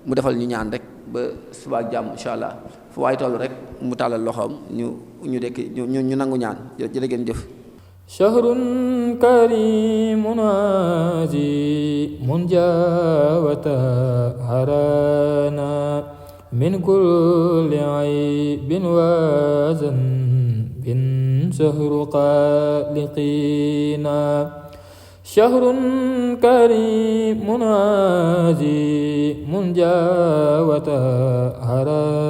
mu defal ñu ñaan rek ba suba ak jàmm incha allah fu waay toll rek mu tàllal loxoom ñu dekk ñu nangu ñaan jërë ngeen jëf. shahrun karimun azimun jawata harana min kulli aybin wa zanbin shahru qaliqina shahrun karimun azimun jawata harana